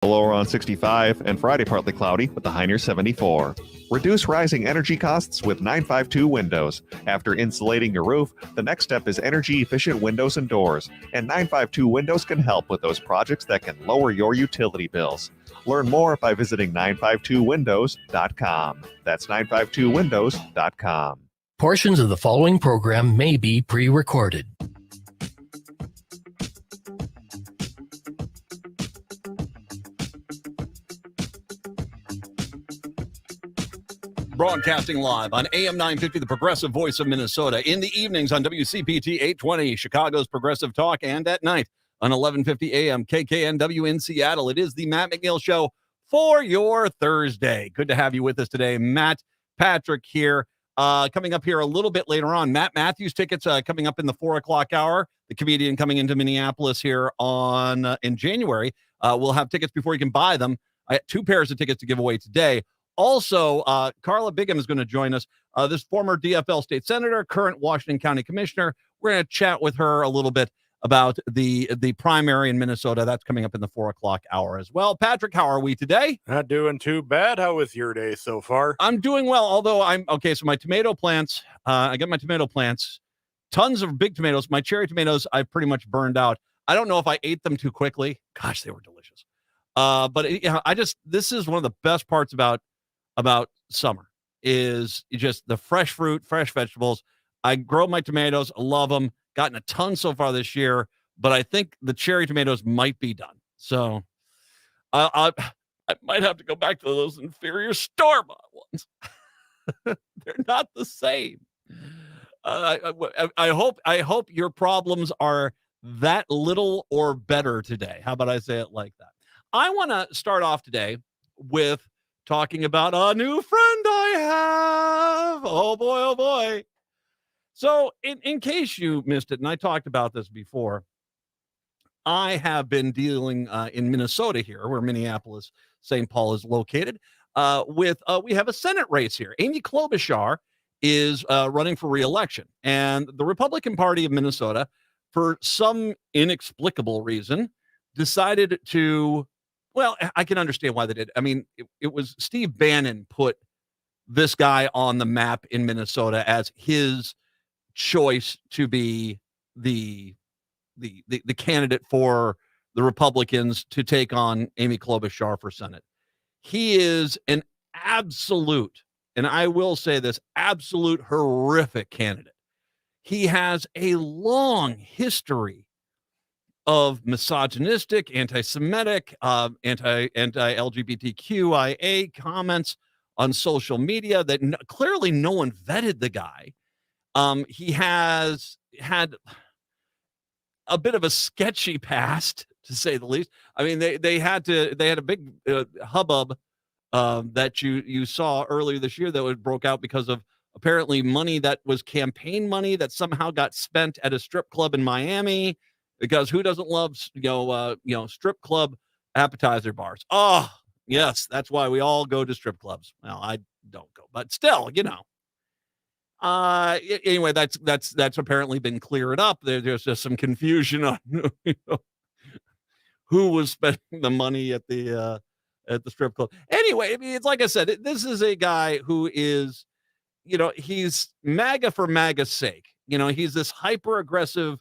Lower on 65 and Friday partly cloudy with the high near 74. Reduce rising energy costs with 952 windows. After insulating your roof, the next step is energy efficient windows and doors. And 952 windows can help with those projects that can lower your utility bills. Learn more by visiting 952windows.com. That's 952windows.com. Portions of the following program may be pre-recorded. Broadcasting live on AM 950, the Progressive Voice of Minnesota. In the evenings on WCPT 820, Chicago's Progressive Talk, and at night on 1150 AM KKNW in Seattle. It is the Matt McNeil Show for your Thursday. Good to have you with us today. Matt Patrick here. Coming up here a little bit later on, Matt Matthews tickets coming up in the 4 o'clock hour. The comedian coming into Minneapolis here in January. We'll have tickets before you can buy them. I had 2 pairs of tickets to give away today. Also, Carla Bigham is going to join us. This former DFL state senator, current Washington County commissioner. We're going to chat with her a little bit about the primary in Minnesota. That's coming up in the 4 o'clock hour as well. Patrick, how are we today? Not doing too bad. How was your day so far? I'm doing well, although so my tomato plants, I got my tomato plants, tons of big tomatoes. My cherry tomatoes, I've pretty much burned out. I don't know if I ate them too quickly. Gosh, they were delicious. This is one of the best parts about summer is just the fresh fruit, fresh vegetables. I grow my tomatoes. I love them. Gotten a ton so far this year, but I think the cherry tomatoes might be done. So I might have to go back to those inferior store-bought ones. They're not the same. I hope your problems are that little or better today. How about I say it like that? I want to start off today with talking about a new friend I have. Oh boy. So in case you missed it, and I talked about this before, I have been dealing in Minnesota here, where Minneapolis, St. Paul is located, we have a Senate race here. Amy Klobuchar is running for re-election, and the Republican Party of Minnesota, for some inexplicable reason, decided to, well, I can understand why they did. I mean, it was Steve Bannon put this guy on the map in Minnesota as his choice to be the candidate for the Republicans to take on Amy Klobuchar for Senate. He is an absolute, and I will say this, absolute horrific candidate. He has a long history of misogynistic, anti-Semitic, anti-LGBTQIA comments on social media that clearly no one vetted the guy. He has had a bit of a sketchy past, to say the least. I mean, they had a big hubbub that you saw earlier this year that broke out because of apparently money that was campaign money that somehow got spent at a strip club in Miami. Because who doesn't love strip club appetizer bars? Oh, yes, that's why we all go to strip clubs. Well, I don't go, but still, Anyway, that's apparently been cleared up. There's just some confusion on who was spending the money at the strip club. Anyway, I mean, it's like I said, this is a guy who is, he's MAGA for MAGA's sake. He's this hyper aggressive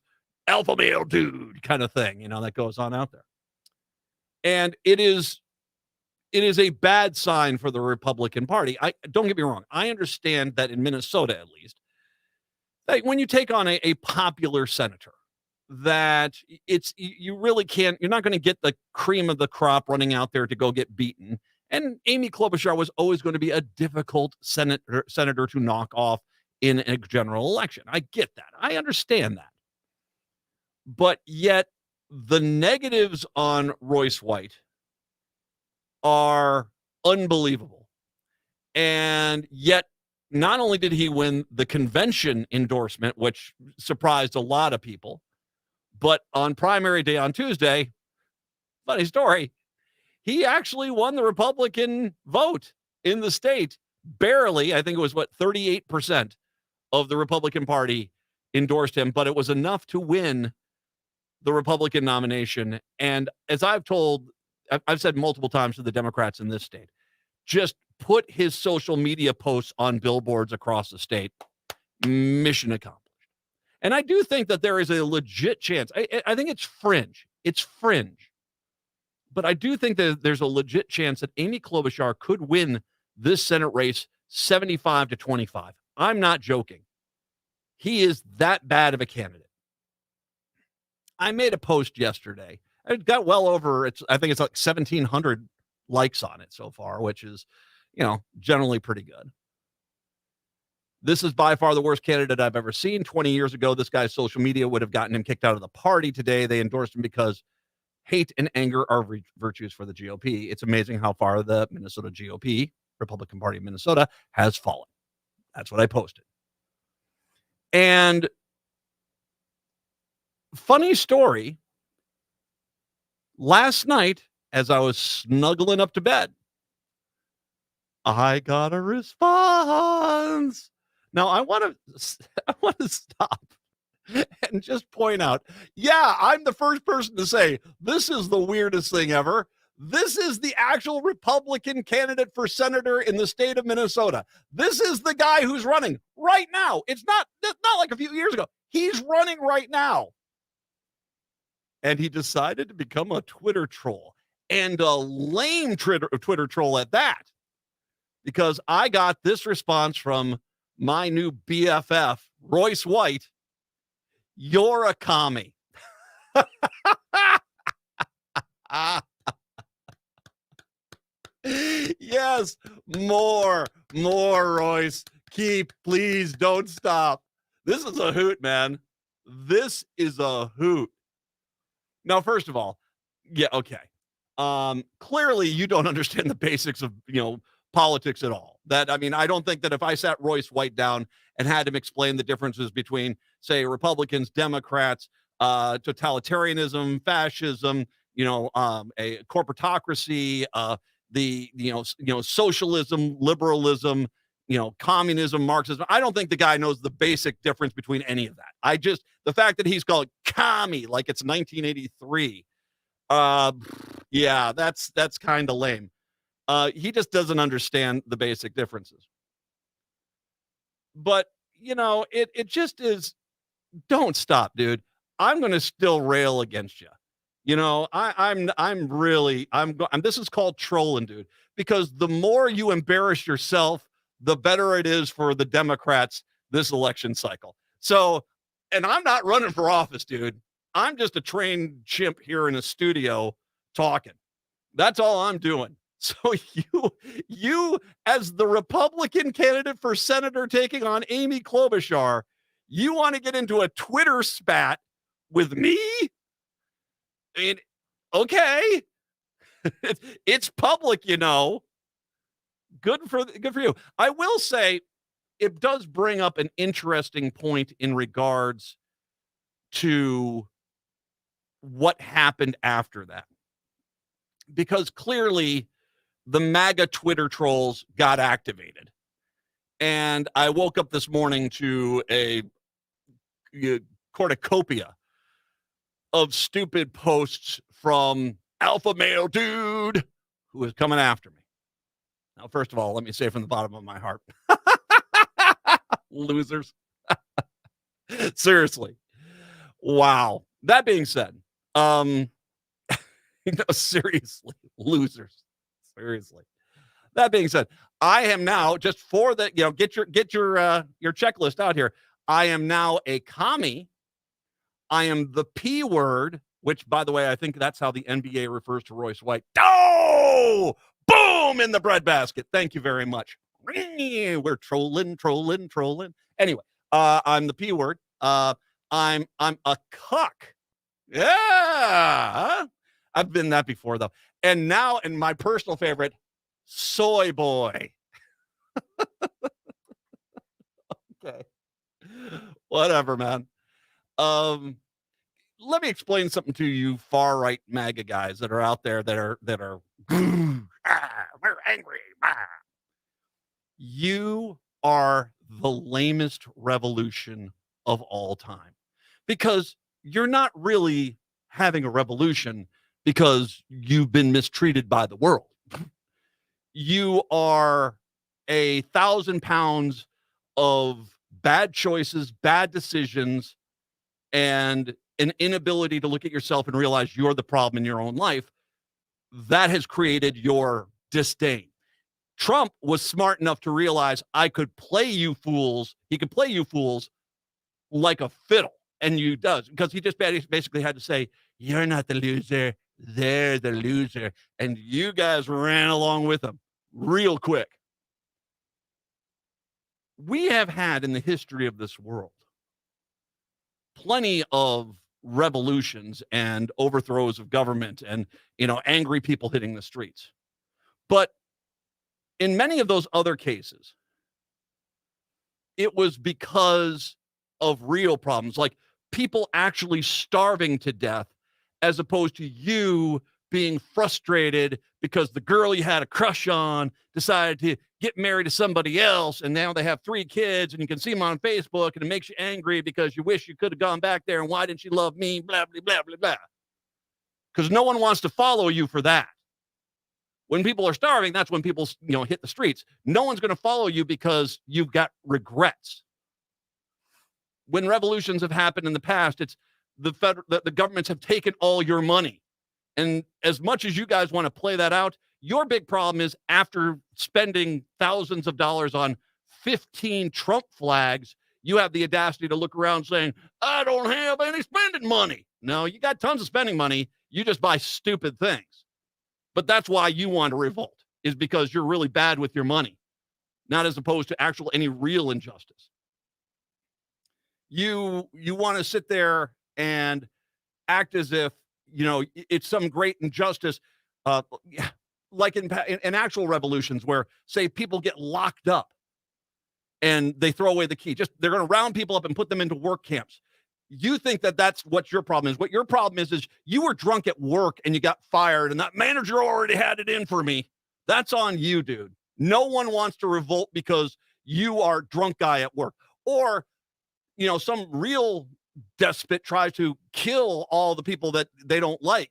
alpha male dude kind of thing, that goes on out there. And it is a bad sign for the Republican Party. Don't get me wrong. I understand that in Minnesota, at least, that when you take on a popular senator, that you really can't, you're not going to get the cream of the crop running out there to go get beaten. And Amy Klobuchar was always going to be a difficult senator to knock off in a general election. I get that. I understand that. But yet the negatives on Royce White are unbelievable. And yet not only did he win the convention endorsement, which surprised a lot of people, but on primary day on Tuesday, funny story, he actually won the Republican vote in the state. Barely, I think it was 38% of the Republican Party endorsed him, but it was enough to win the Republican nomination. And as I've told I've said multiple times to the Democrats in this state, just put his social media posts on billboards across the state. Mission accomplished. And I do think that there is a legit chance. I think it's fringe. It's fringe. But I do think that there's a legit chance that Amy Klobuchar could win this Senate race 75-25. I'm not joking. He is that bad of a candidate. I made a post yesterday. It got well over, I think it's like 1,700 likes on it so far, which is, generally pretty good. This is by far the worst candidate I've ever seen. 20 years ago, this guy's social media would have gotten him kicked out of the party. Today, they endorsed him because hate and anger are virtues for the GOP. It's amazing how far the Minnesota GOP, Republican Party of Minnesota, has fallen. That's what I posted. And funny story, last night, as I was snuggling up to bed, I got a response. Now, I want to stop and just point out, yeah, I'm the first person to say, this is the weirdest thing ever. This is the actual Republican candidate for senator in the state of Minnesota. This is the guy who's running right now. It's not like a few years ago. He's running right now. And he decided to become a Twitter troll, and a lame Twitter troll at that, because I got this response from my new BFF, Royce White. You're a commie. Yes, more, Royce. Please don't stop. This is a hoot, man. This is a hoot. Now, first of all, yeah, okay. Clearly you don't understand the basics of, politics at all. I don't think that if I sat Royce White down and had him explain the differences between, say, Republicans, Democrats, totalitarianism, fascism, a corporatocracy, socialism, liberalism, communism, Marxism. I don't think the guy knows the basic difference between any of that. The fact that he's called commie like it's 1983. Yeah, that's kind of lame. He just doesn't understand the basic differences. But, it just is, don't stop, dude. I'm going to still rail against you. This is called trolling, dude, because the more you embarrass yourself, the better it is for the Democrats this election cycle. So, and I'm not running for office, dude. I'm just a trained chimp here in a studio talking. That's all I'm doing. So you as the Republican candidate for senator taking on Amy Klobuchar, you want to get into a Twitter spat with me? Okay. It's public, Good for you. I will say it does bring up an interesting point in regards to what happened after that. Because clearly the MAGA Twitter trolls got activated. And I woke up this morning to a cornucopia of stupid posts from alpha male dude who is coming after me. Now, first of all, let me say from the bottom of my heart, losers. Seriously. Wow. That being said, seriously, losers. Seriously. That being said, I am now, just for the, get your checklist out here. I am now a commie. I am the P word, which, by the way, I think that's how the NBA refers to Royce White. Oh, boom, in the breadbasket. Thank you very much. We're trolling. Anyway, I'm the P word. I'm a cuck. Yeah. I've been that before, though. And now, in my personal favorite, soy boy. Okay. Whatever, man. Let me explain something to you far right MAGA guys that are out there that are we're angry. You are the lamest revolution of all time, because you're not really having a revolution. because you've been mistreated by the world. You are 1,000 pounds of bad choices, bad decisions, and an inability to look at yourself and realize you're the problem in your own life. That has created your disdain. Trump was smart enough to realize I could play you fools. He could play you fools like a fiddle. And you does, because he just basically had to say, you're not the loser, they're the loser. And you guys ran along with him real quick. We have had in the history of this world plenty of revolutions and overthrows of government and, angry people hitting the streets. But in many of those other cases, it was because of real problems, like people actually starving to death, as opposed to you being frustrated because the girl you had a crush on decided to get married to somebody else, and now they have 3 kids, and you can see them on Facebook, and it makes you angry because you wish you could have gone back there, and why didn't she love me, blah, blah, blah, blah, blah. Because no one wants to follow you for that. When people are starving, that's when people, hit the streets. No one's going to follow you because you've got regrets. When revolutions have happened in the past, it's the governments have taken all your money. And as much as you guys want to play that out, your big problem is after spending thousands of dollars on 15 Trump flags, you have the audacity to look around saying, I don't have any spending money. No, you got tons of spending money. You just buy stupid things. But that's why you want to revolt, is because you're really bad with your money, not as opposed to any real injustice. You want to sit there and act as if, it's some great injustice, like in actual revolutions where, say, people get locked up and they throw away the key. They're going to round people up and put them into work camps. You think that that's what your problem is. What your problem is you were drunk at work and you got fired, and that manager already had it in for me. That's on you, dude. No one wants to revolt because you are a drunk guy at work. Or, some real despot tries to kill all the people that they don't like.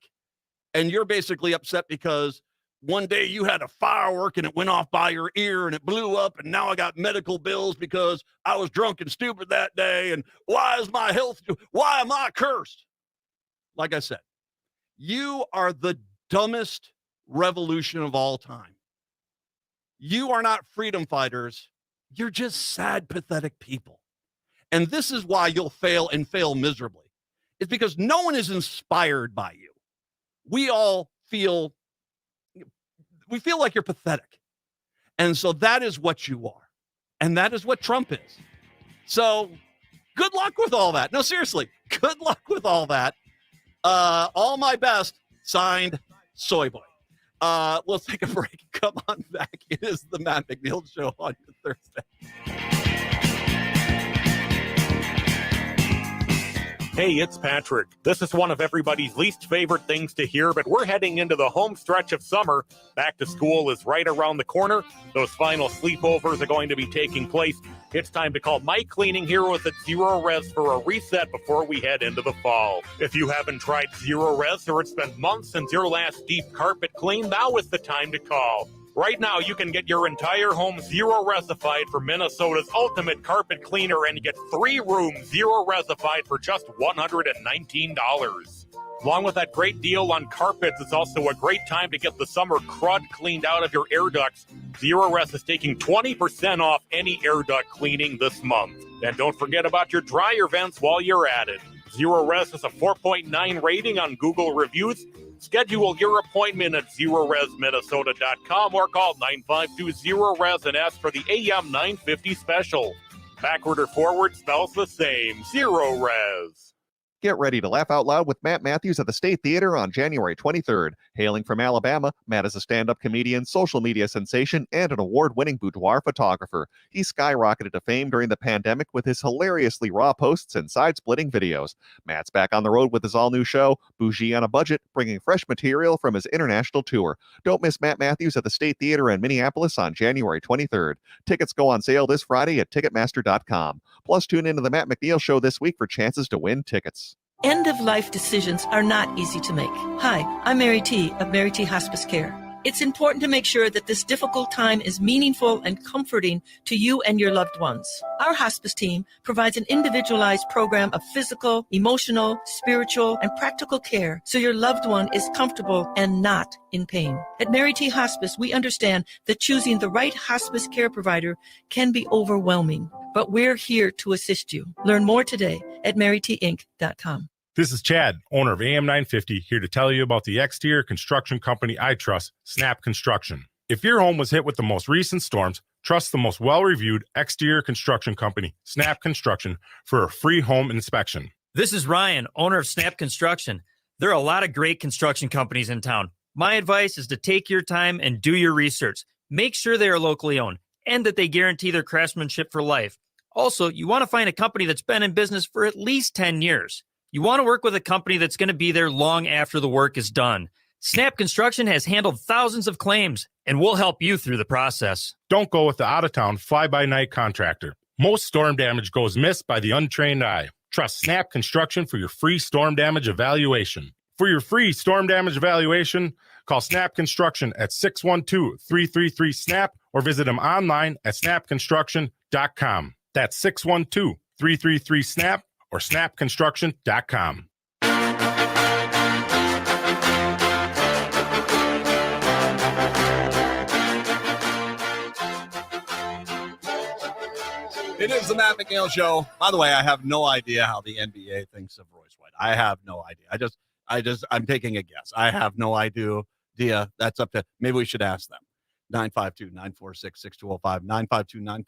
And you're basically upset because one day you had a firework and it went off by your ear and it blew up, and now I got medical bills because I was drunk and stupid that day. And why am I cursed? Like I said, you are the dumbest revolution of all time. You are not freedom fighters. You're just sad, pathetic people. And this is why you'll fail and fail miserably. It's because no one is inspired by you. We all feel like you're pathetic. And so that is what you are. And that is what Trump is. So good luck with all that. No, seriously, good luck with all that. All my best, signed, Soy Boy. We'll take a break. Come on back. It is the Matt McNeil Show on your Thursday. Hey, it's Patrick. This is one of everybody's least favorite things to hear, but we're heading into the home stretch of summer. Back to school is right around the corner. Those final sleepovers are going to be taking place. It's time to call My Cleaning Heroes at Zero Res for a reset before we head into the fall. If you haven't tried Zero Res or it's been months since your last deep carpet clean, now is the time to call. Right now, you can get your entire home Zero Resified for Minnesota's ultimate carpet cleaner and get 3 rooms Zero Resified for just $119. Along with that great deal on carpets, it's also a great time to get the summer crud cleaned out of your air ducts. Zero Res is taking 20% off any air duct cleaning this month. And don't forget about your dryer vents while you're at it. Zero Res has a 4.9 rating on Google Reviews. Schedule your appointment at ZeroResMinnesota.com or call 952-ZERO-RES and ask for the AM 950 special. Backward or forward spells the same. Zero Res. Get ready to laugh out loud with Matt Matthews at the State Theater on January 23rd. Hailing from Alabama, Matt is a stand-up comedian, social media sensation, and an award-winning boudoir photographer. He skyrocketed to fame during the pandemic with his hilariously raw posts and side-splitting videos. Matt's back on the road with his all-new show, Bougie on a Budget, bringing fresh material from his international tour. Don't miss Matt Matthews at the State Theater in Minneapolis on January 23rd. Tickets go on sale this Friday at Ticketmaster.com. Plus, tune into the Matt McNeil Show this week for chances to win tickets. End-of-life decisions are not easy to make. Hi, I'm Mary T. of Mary T. Hospice Care. It's important to make sure that this difficult time is meaningful and comforting to you and your loved ones. Our hospice team provides an individualized program of physical, emotional, spiritual, and practical care so your loved one is comfortable and not in pain. At Mary T. Hospice, we understand that choosing the right hospice care provider can be overwhelming, but we're here to assist you. Learn more today at marytinc.com. This is Chad, owner of AM 950, here to tell you about the exterior construction company I trust, Snap Construction. If your home was hit with the most recent storms, trust the most well-reviewed exterior construction company, Snap Construction, for a free home inspection. This is Ryan, owner of Snap Construction. There are a lot of great construction companies in town. My advice is to take your time and do your research. Make sure they are locally owned and that they guarantee their craftsmanship for life. Also, you want to find a company that's been in business for at least 10 years. You want to work with a company that's going to be there long after the work is done. Snap Construction has handled thousands of claims, and we'll help you through the process. Don't go with the out-of-town fly-by-night contractor. Most storm damage goes missed by the untrained eye. Trust Snap Construction for your free storm damage evaluation. For your free storm damage evaluation, call Snap Construction at 612-333-SNAP or visit them online at snapconstruction.com. That's 612-333-SNAP or snapconstruction.com. It is the Matt McNeil Show. By the way, I have no idea how the NBA thinks of Royce White. I have no idea. I'm taking a guess. I have no idea. That's up to, maybe we should ask them. 952-946-6205,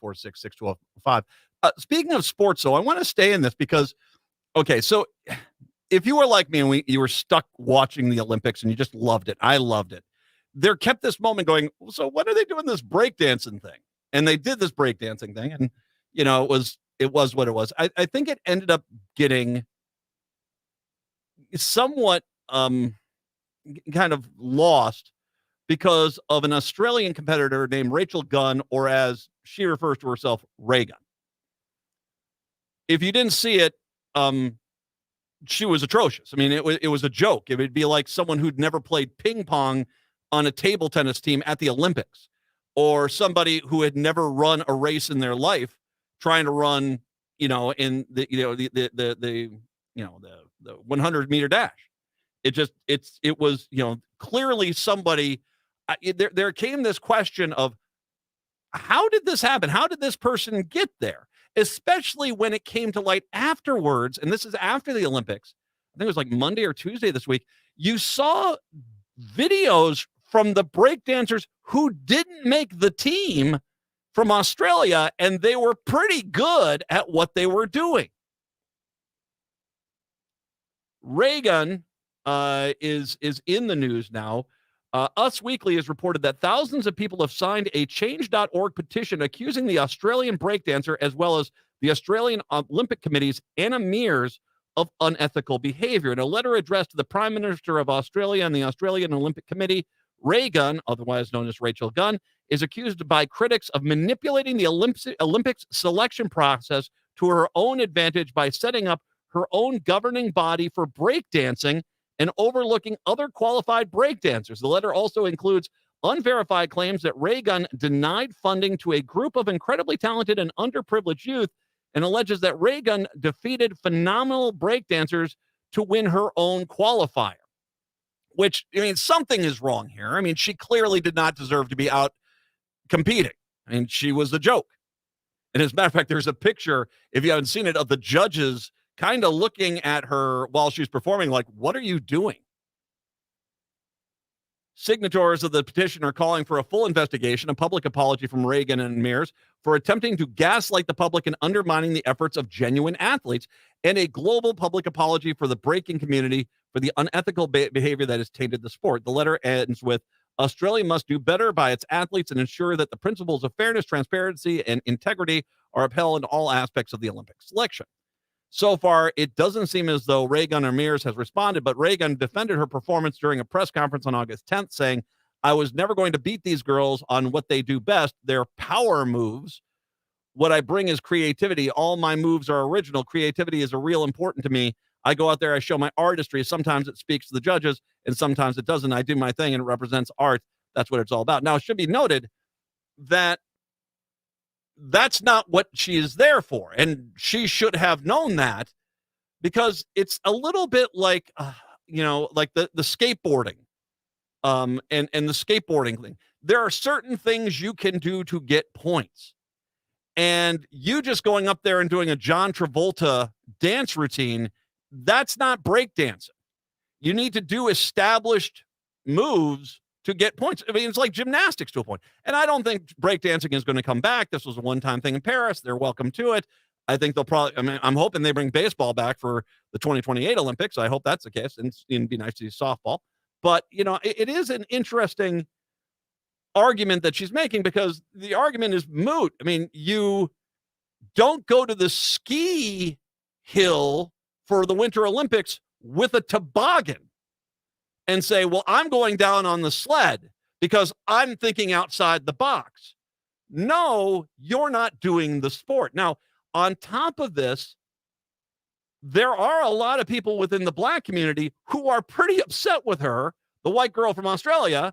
952-946-6205. Speaking of sports, though, I want to stay in this because, okay, so if you were like me and you were stuck watching the Olympics and you just loved it, I loved it. There kept this moment going, so when are they doing this breakdancing thing? And they did this breakdancing thing, and you know, it was what it was. I think it ended up getting somewhat kind of lost because of an Australian competitor named Rachel Gunn, or as she refers to herself, Ray Gunn. If you didn't see it, she was atrocious. I mean, it was a joke. It would be like someone who'd never played ping pong on a table tennis team at the Olympics, or somebody who had never run a race in their life trying to run, in the 100-meter dash. It was clearly somebody. There came this question of how did this happen? How did this person get there? Especially when it came to light afterwards, and this is after the Olympics. I think it was like Monday or Tuesday this week. You saw videos from the breakdancers who didn't make the team from Australia, and they were pretty good at what they were doing. Reagan is in the news now. Us Weekly has reported that thousands of people have signed a change.org petition accusing the Australian breakdancer as well as the Australian Olympic Committee's Anna Meares of unethical behavior. In a letter addressed to the Prime Minister of Australia and the Australian Olympic Committee, Ray Gunn, otherwise known as Rachel Gunn, is accused by critics of manipulating the Olympics selection process to her own advantage by setting up her own governing body for breakdancing and overlooking other qualified breakdancers. The letter also includes unverified claims that Ray Gunn denied funding to a group of incredibly talented and underprivileged youth, and alleges that Ray Gunn defeated phenomenal breakdancers to win her own qualifier. Which, I mean, something is wrong here. I mean, she clearly did not deserve to be out competing. I mean, she was a joke. And as a matter of fact, there's a picture, if you haven't seen it, of the judges kind of looking at her while she's performing like, what are you doing? Signatories of the petition are calling for a full investigation, a public apology from Reagan and Meares for attempting to gaslight the public and undermining the efforts of genuine athletes, and a global public apology for the breaking community for the unethical behavior that has tainted the sport. The letter ends with, Australia must do better by its athletes and ensure that the principles of fairness, transparency, and integrity are upheld in all aspects of the Olympic selection. So far, it doesn't seem as though Reagan or Meares has responded, but Reagan defended her performance during a press conference on August 10th, saying, I was never going to beat these girls on what they do best, their power moves. What I bring is creativity. All my moves are original. Creativity is real important to me. I go out there, I show my artistry. Sometimes it speaks to the judges, and sometimes it doesn't. I do my thing, and it represents art. That's what it's all about. Now, it should be noted that that's not what she is there for, and she should have known that, because it's a little bit like, like the skateboarding, and the skateboarding thing. There are certain things you can do to get points. And you just going up there and doing a John Travolta dance routine, that's not breakdancing. You need to do established moves to get points. I mean, it's like gymnastics to a point. And I don't think breakdancing is going to come back. This was a one-time thing in Paris. They're welcome to it. I think they'll probably, I'm hoping they bring baseball back for the 2028 Olympics. I hope that's the case. And it'd be nice to see softball. But, it is an interesting argument that she's making, because the argument is moot. I mean, you don't go to the ski hill for the Winter Olympics with a toboggan and say, well, I'm going down on the sled because I'm thinking outside the box. No, you're not doing the sport. Now, on top of this, there are a lot of people within the Black community who are pretty upset with her, the white girl from Australia,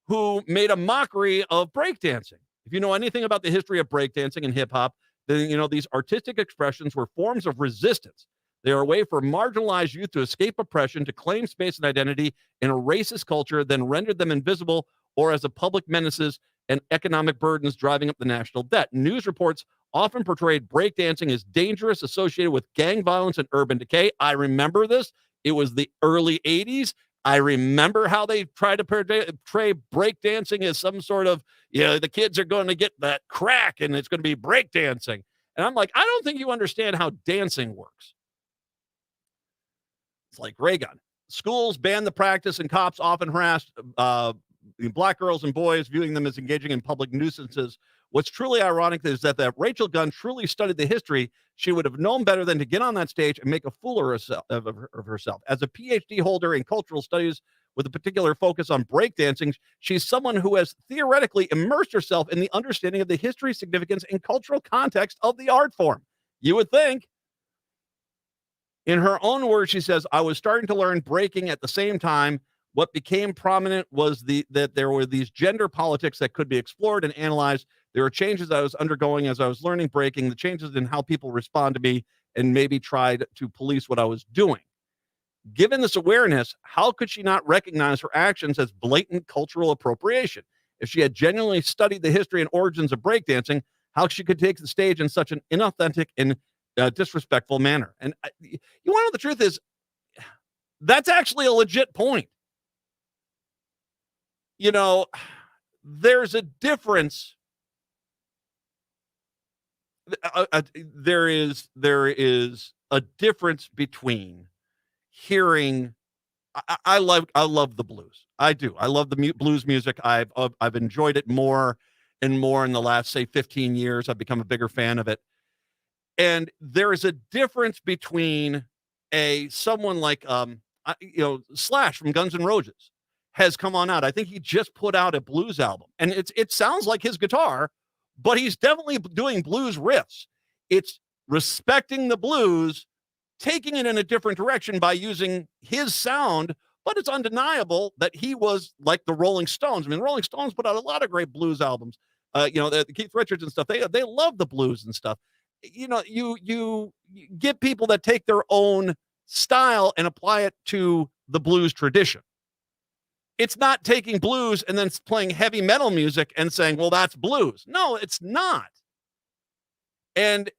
who made a mockery of breakdancing. If you know anything about the history of breakdancing and hip hop, then these artistic expressions were forms of resistance. They are a way for marginalized youth to escape oppression, to claim space and identity in a racist culture, then rendered them invisible or as a public menaces and economic burdens driving up the national debt. News reports often portrayed breakdancing as dangerous, associated with gang violence and urban decay. I remember this. It was the early 80s. I remember how they tried to portray breakdancing as some sort of, the kids are going to get that crack and it's going to be breakdancing. And I'm like, I don't think you understand how dancing works. It's like ray gun. Schools banned the practice, and cops often harassed Black girls and boys, viewing them as engaging in public nuisances. What's truly ironic is that Rachel Gunn truly studied the history. She would have known better than to get on that stage and make a fool of herself. As a PhD holder in cultural studies with a particular focus on breakdancing, she's someone who has theoretically immersed herself in the understanding of the history, significance, and cultural context of the art form. You would think. In her own words, she says, I was starting to learn breaking at the same time. What became prominent was that there were these gender politics that could be explored and analyzed. There were changes I was undergoing as I was learning breaking, the changes in how people respond to me, and maybe tried to police what I was doing. Given this awareness, how could she not recognize her actions as blatant cultural appropriation? If she had genuinely studied the history and origins of breakdancing, how she could take the stage in such an inauthentic and disrespectful manner. And you want to know the truth is, that's actually a legit point. There's a difference. There is a difference between hearing. I love the blues. I do. I love the blues music. I've enjoyed it more and more in the last, say, 15 years. I've become a bigger fan of it. And there is a difference between someone like Slash from Guns N' Roses has come on out. I think he just put out a blues album, and it sounds like his guitar, but he's definitely doing blues riffs. It's respecting the blues, taking it in a different direction by using his sound, but it's undeniable that he was like the Rolling Stones. I mean, the Rolling Stones put out a lot of great blues albums. The Keith Richards and stuff. They love the blues and stuff. You get people that take their own style and apply it to the blues tradition. It's not taking blues and then playing heavy metal music and saying, well, that's blues. No, it's not. And,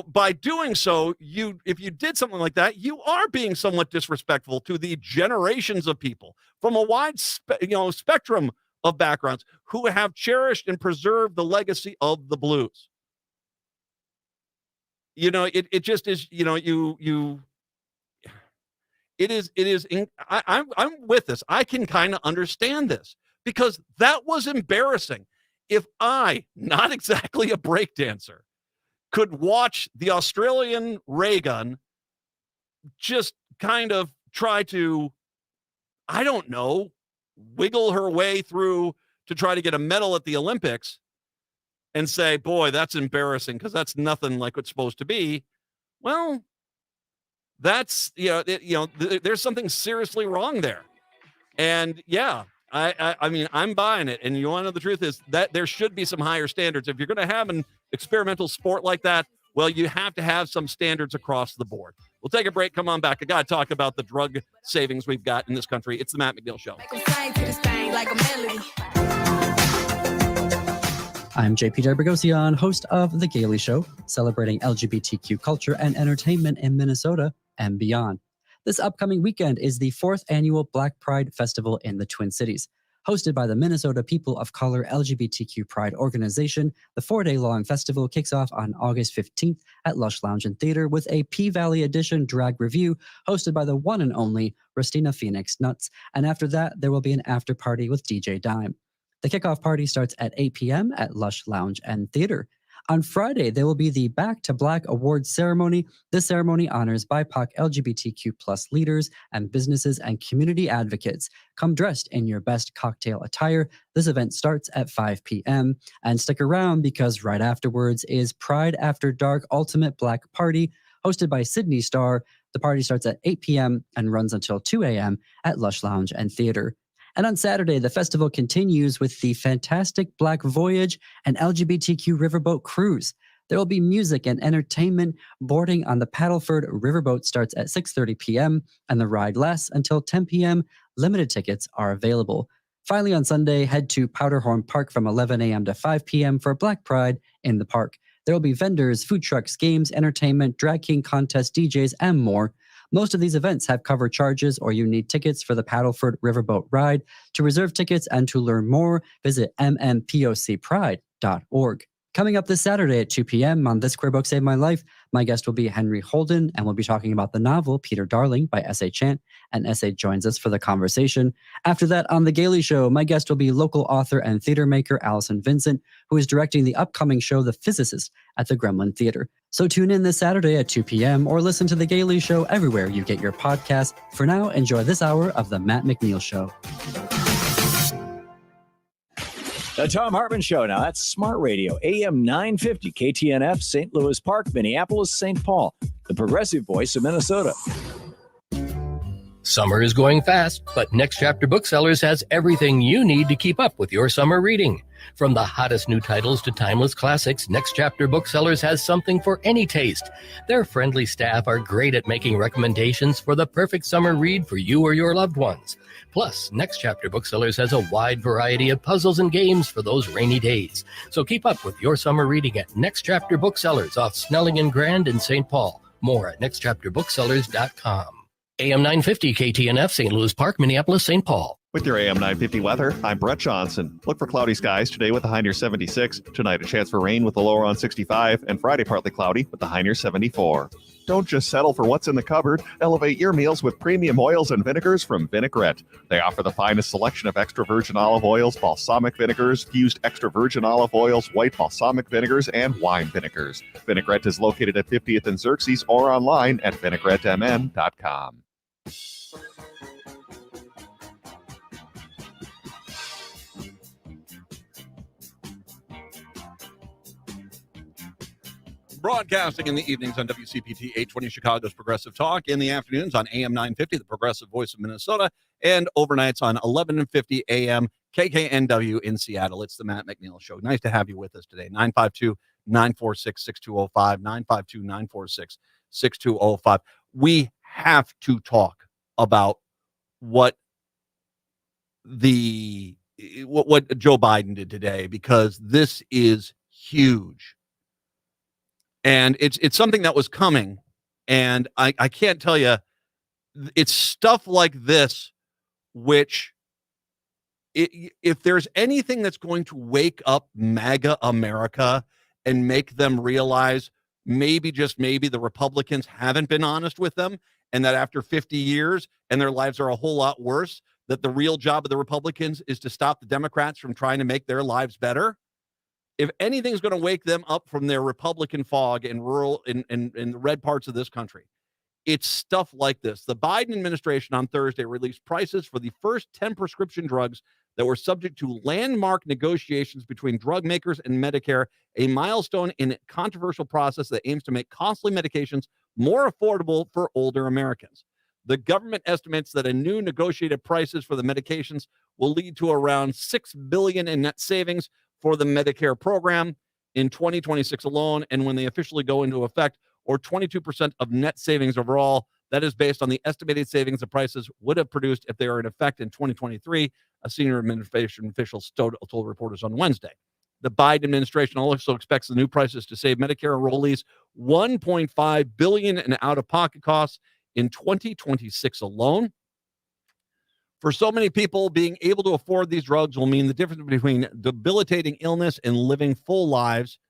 by doing so, if you did something like that, you are being somewhat disrespectful to the generations of people from a wide spectrum of backgrounds who have cherished and preserved the legacy of the blues. It just is, I'm with this. I can kind of understand this, because that was embarrassing. If I, not exactly a breakdancer, could watch the Australian ray gun just kind of try to, I don't know, wiggle her way through to try to get a medal at the Olympics and say, boy, that's embarrassing because that's nothing like it's supposed to be. Well, That's, there's something seriously wrong there. And yeah, I mean, I'm buying it. And you want to know the truth is that there should be some higher standards. If you're going to have an experimental sport like that, well, you have to have some standards across the board. We'll take a break. Come on back. I got to talk about the drug savings we've got in this country. It's the Matt McNeil Show. I'm JP Derbergosian, host of The Gailey Show, celebrating LGBTQ culture and entertainment in Minnesota and beyond. This upcoming weekend is the 4th annual Black Pride Festival in the Twin Cities. Hosted by the Minnesota People of Color LGBTQ Pride Organization, the 4-day-long festival kicks off on August 15th at Lush Lounge and Theater with a P-Valley Edition drag review hosted by the one and only Ristina Phoenix Nuts. And after that, there will be an after party with DJ Dime. The kickoff party starts at 8 p.m. at Lush Lounge and Theater. On Friday, there will be the Back to Black Awards ceremony. This ceremony honors BIPOC LGBTQ plus leaders and businesses and community advocates. Come dressed in your best cocktail attire. This event starts at 5 p.m. And stick around because right afterwards is Pride After Dark Ultimate Black Party, hosted by Sydney Starr. The party starts at 8 p.m. and runs until 2 a.m. at Lush Lounge and Theater. And on Saturday, the festival continues with the Fantastic Black Voyage and LGBTQ Riverboat Cruise. There will be music and entertainment. Boarding on the Paddleford Riverboat starts at 6:30 p.m. and the ride lasts until 10 p.m. Limited tickets are available. Finally, on Sunday, head to Powderhorn Park from 11 a.m. to 5 p.m. for Black Pride in the park. There will be vendors, food trucks, games, entertainment, drag king contests, DJs, and more. Most of these events have cover charges or you need tickets for the Paddleford Riverboat ride. To reserve tickets and to learn more, visit mmpocpride.org. Coming up this Saturday at 2 p.m. on This Queer Book Saved My Life, my guest will be Henry Holden, and we'll be talking about the novel Peter Darling by S.A. Chant, and S.A. joins us for the conversation. After that, on The Gailey Show, my guest will be local author and theater maker Allison Vincent, who is directing the upcoming show The Physicist at the Gremlin Theater. So tune in this Saturday at 2 p.m. or listen to The Gailey Show everywhere you get your podcast. For now, enjoy this hour of The Matt McNeil Show. The Tom Hartman Show. Now, that's Smart Radio, AM 950, KTNF, St. Louis Park, Minneapolis, St. Paul, the progressive voice of Minnesota. Summer is going fast, but Next Chapter Booksellers has everything you need to keep up with your summer reading. From the hottest new titles to timeless classics, Next Chapter Booksellers has something for any taste. Their friendly staff are great at making recommendations for the perfect summer read for you or your loved ones. Plus, Next Chapter Booksellers has a wide variety of puzzles and games for those rainy days. So keep up with your summer reading at Next Chapter Booksellers off Snelling and Grand in St. Paul. More at nextchapterbooksellers.com. AM 950 KTNF, St. Louis Park, Minneapolis, St. Paul. With your AM 950 weather, I'm Brett Johnson. Look for cloudy skies today with a high near 76. Tonight, a chance for rain with a lower on 65. And Friday, partly cloudy with a high near 74. Don't just settle for what's in the cupboard. Elevate your meals with premium oils and vinegars from Vinaigrette. They offer the finest selection of extra virgin olive oils, balsamic vinegars, fused extra virgin olive oils, white balsamic vinegars, and wine vinegars. Vinaigrette is located at 50th and Xerxes or online at vinaigrettemn.com. Broadcasting in the evenings on WCPT 820 Chicago's Progressive Talk, in the afternoons on AM 950, the Progressive Voice of Minnesota, and overnights on 1150 AM KKNW in Seattle. It's the Matt McNeil Show. Nice to have you with us today. 952-946-6205, 952-946-6205. We have to talk about what Joe Biden did today, because this is huge. And it's something that was coming. And I can't tell you, it's stuff like this, which if there's anything that's going to wake up MAGA America and make them realize maybe, just maybe, the Republicans haven't been honest with them, and that after 50 years and their lives are a whole lot worse, that the real job of the Republicans is to stop the Democrats from trying to make their lives better. If anything's going to wake them up from their Republican fog in rural, in the red parts of this country, it's stuff like this. The Biden administration on Thursday released prices for the first 10 prescription drugs that were subject to landmark negotiations between drug makers and Medicare, a milestone in a controversial process that aims to make costly medications more affordable for older Americans. The government estimates that a new negotiated prices for the medications will lead to around $6 billion in net savings for the Medicare program in 2026 alone, and when they officially go into effect, or 22% of net savings overall. That is based on the estimated savings the prices would have produced if they were in effect in 2023, a senior administration official told reporters on Wednesday. The Biden administration also expects the new prices to save Medicare enrollees $1.5 billion in out-of-pocket costs in 2026 alone. For so many people, being able to afford these drugs will mean the difference between debilitating illness and living full lives.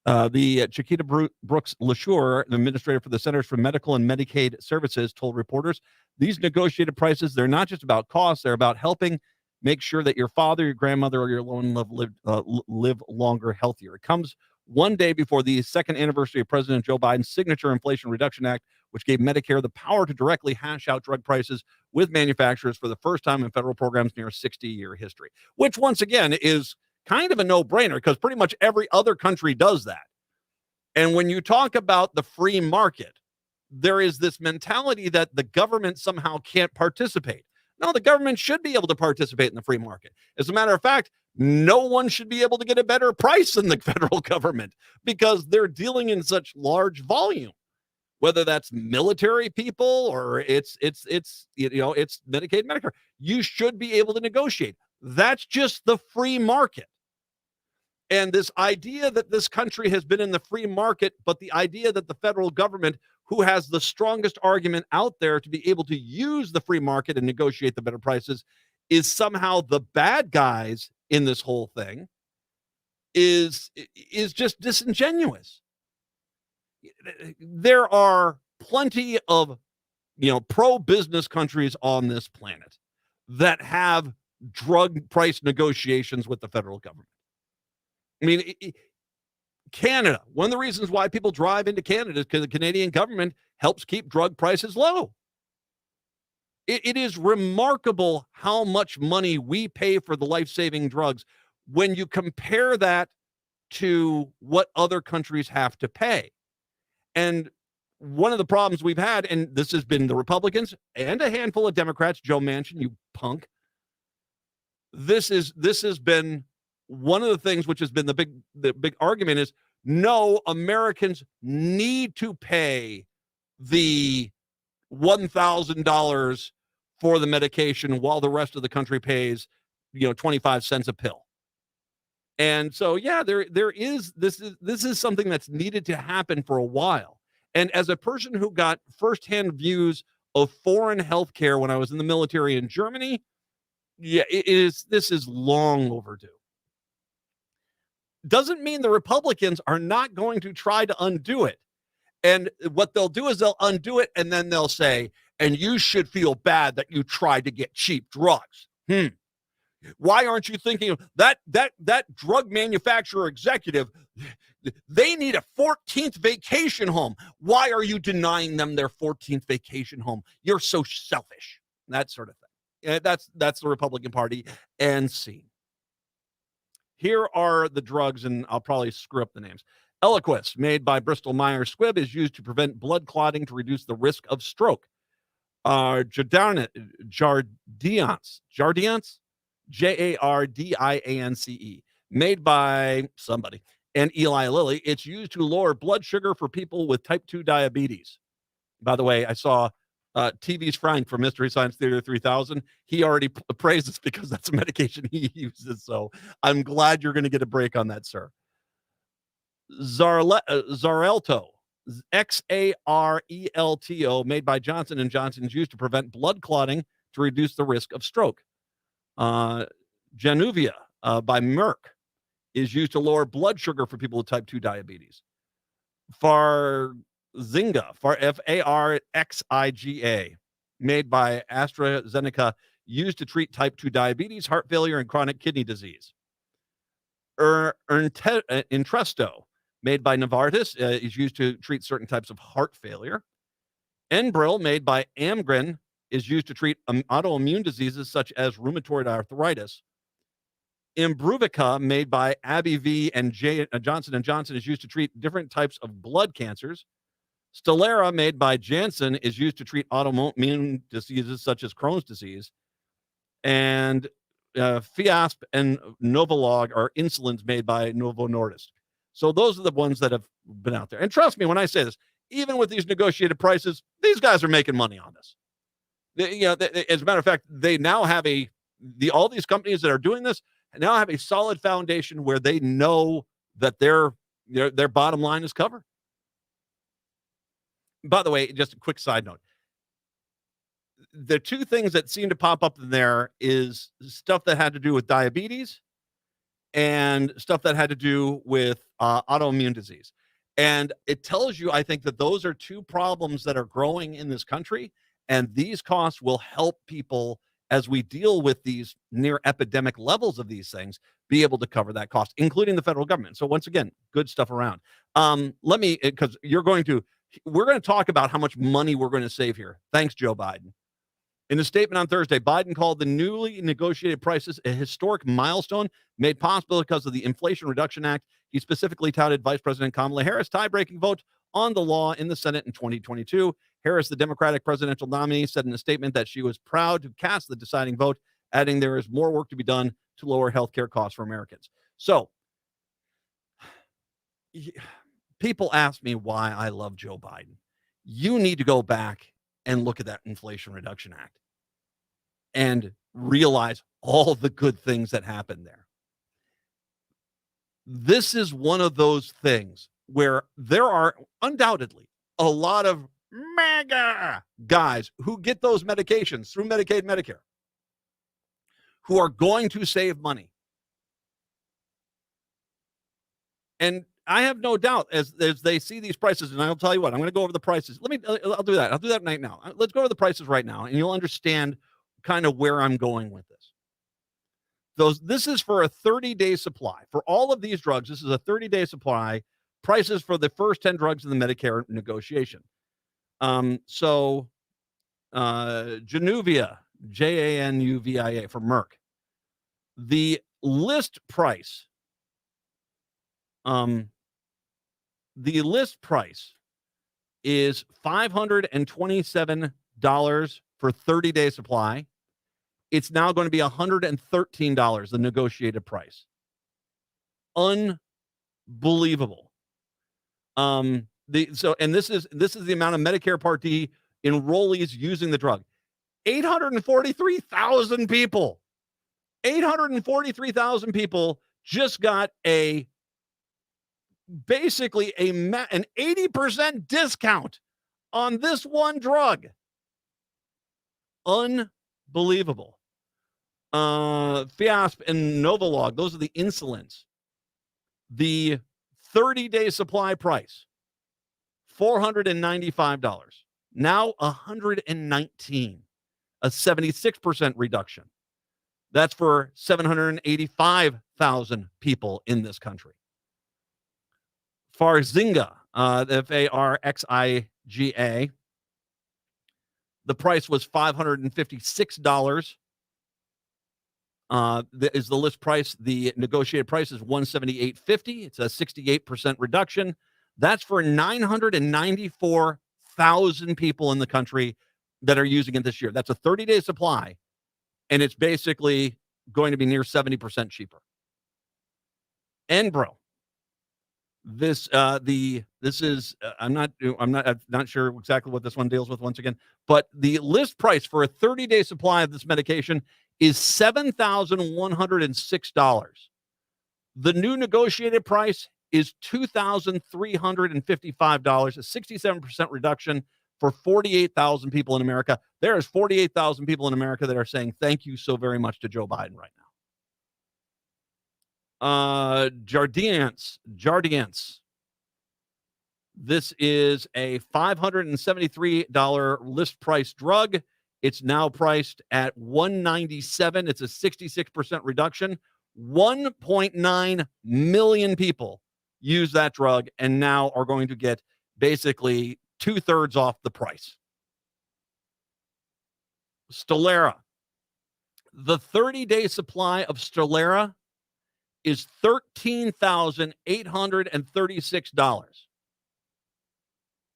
The Chiquita Brooks LaSure, the administrator for the Centers for Medical and Medicaid Services, told reporters, these negotiated prices, they're not just about costs, they're about helping make sure that your father, your grandmother, or your loved one live longer, healthier. It comes one day before the second anniversary of President Joe Biden's signature Inflation Reduction Act, which gave Medicare the power to directly hash out drug prices with manufacturers for the first time in federal programs near a 60-year history, which once again is kind of a no-brainer because pretty much every other country does that. And when you talk about the free market, there is this mentality that the government somehow can't participate. No, the government should be able to participate in the free market. As a matter of fact, no one should be able to get a better price than the federal government because they're dealing in such large volume, whether that's military people or it's Medicaid, Medicare. You should be able to negotiate. That's just the free market. And this idea that this country has been in the free market, but the idea that the federal government, who has the strongest argument out there to be able to use the free market and negotiate the better prices, is somehow the bad guys in this whole thing, is just disingenuous. There are plenty of pro-business countries on this planet that have drug price negotiations with the federal government. I mean, Canada, one of the reasons why people drive into Canada is because the Canadian government helps keep drug prices low. It is remarkable how much money we pay for the life-saving drugs when you compare that to what other countries have to pay. And one of the problems we've had, and this has been the Republicans and a handful of Democrats, Joe Manchin, you punk, this has been one of the things which has been the big argument is no, Americans need to pay the $1,000 for the medication while the rest of the country pays 25 cents a pill. And so there is this is something that's needed to happen for a while. And as a person who got firsthand views of foreign healthcare when I was in the military in Germany, this is long overdue. Doesn't mean the Republicans are not going to try to undo it. And what they'll do is they'll undo it, and then they'll say, and you should feel bad that you tried to get cheap drugs. Why aren't you thinking of that drug manufacturer executive? They need a 14th vacation home. Why are you denying them their 14th vacation home? You're so selfish. That sort of thing. That's the Republican Party and scene. Here are the drugs, and I'll probably screw up the names. Eliquis, made by Bristol Myers Squibb, is used to prevent blood clotting to reduce the risk of stroke. Jardiance, Jardiance, made by somebody, and Eli Lilly. It's used to lower blood sugar for people with type 2 diabetes. By the way, I saw TV's Frank from Mystery Science Theater 3000. He already praised this because that's a medication he uses. So I'm glad you're going to get a break on that, sir. Xarelto, Xarelto, made by Johnson & Johnson, is used to prevent blood clotting to reduce the risk of stroke. Januvia by Merck is used to lower blood sugar for people with type 2 diabetes. Farxiga, Farxiga, made by AstraZeneca, used to treat type 2 diabetes, heart failure, and chronic kidney disease. Entresto, made by Novartis, is used to treat certain types of heart failure. Enbrel, made by Amgen, is used to treat autoimmune diseases such as rheumatoid arthritis. Imbruvica, made by AbbVie and Johnson & Johnson, is used to treat different types of blood cancers. Stelara, made by Janssen, is used to treat autoimmune diseases such as Crohn's disease. And Fiasp and Novolog are insulins made by Novo Nordisk. So those are the ones that have been out there. And trust me when I say this, even with these negotiated prices, these guys are making money on this. As a matter of fact, they now have all these companies that are doing this now have a solid foundation where they know that their bottom line is covered. By the way, just a quick side note. The two things that seem to pop up in there is stuff that had to do with diabetes and stuff that had to do with autoimmune disease. And it tells you, I think, that those are two problems that are growing in this country. And these costs will help people as we deal with these near epidemic levels of these things, be able to cover that cost, including the federal government. So once again, good stuff around. Because we're going to talk about how much money we're going to save here. Thanks, Joe Biden. In a statement on Thursday, Biden called the newly negotiated prices a historic milestone made possible because of the Inflation Reduction Act. He specifically touted Vice President Kamala Harris' tie-breaking vote on the law in the Senate in 2022. Harris, the Democratic presidential nominee, said in a statement that she was proud to cast the deciding vote, adding there is more work to be done to lower healthcare costs for Americans. So, people ask me why I love Joe Biden. You need to go back and look at that Inflation Reduction Act and realize all the good things that happened there. This is one of those things where there are undoubtedly a lot of mega guys who get those medications through Medicaid, Medicare, who are going to save money. And I have no doubt as they see these prices, and I'll tell you what, I'm going to go over the prices. I'll do that. I'll do that right now. Let's go over the prices right now, and you'll understand kind of where I'm going with this. This is for a 30-day supply. For all of these drugs, this is a 30-day supply. Prices for the first 10 drugs in the Medicare negotiation. Januvia, Januvia for Merck. The list price is $527 for 30-day supply. It's now going to be $113, the negotiated price. Unbelievable. This is the amount of Medicare Part D enrollees using the drug. 843,000 people. 843,000 people just got basically an 80% discount on this one drug. Unbelievable. Fiasp and Novolog, those are the insulins. The 30-day supply price, $495. Now $119, a 76% reduction. That's for 785,000 people in this country. Farxiga, Farxiga, the price was $556. Is the list price. The negotiated price is $178.50. It's a 68% reduction. That's for 994,000 people in the country that are using it this year. That's a 30-day supply, and it's basically going to be near 70% cheaper. Enbro. This is I'm not sure exactly what this one deals with once again, but the list price for a 30-day supply of this medication is $7,106. The new negotiated price is $2,355, a 67% reduction for 48,000 people in America. There is 48,000 people in America that are saying thank you so very much to Joe Biden right now. Jardiance. This is a $573 list price drug. It's now priced at $197. It's a 66% reduction. 1.9 million people use that drug and now are going to get basically 2/3 off the price. Stellara. The 30-day supply of Stellara is $13,836.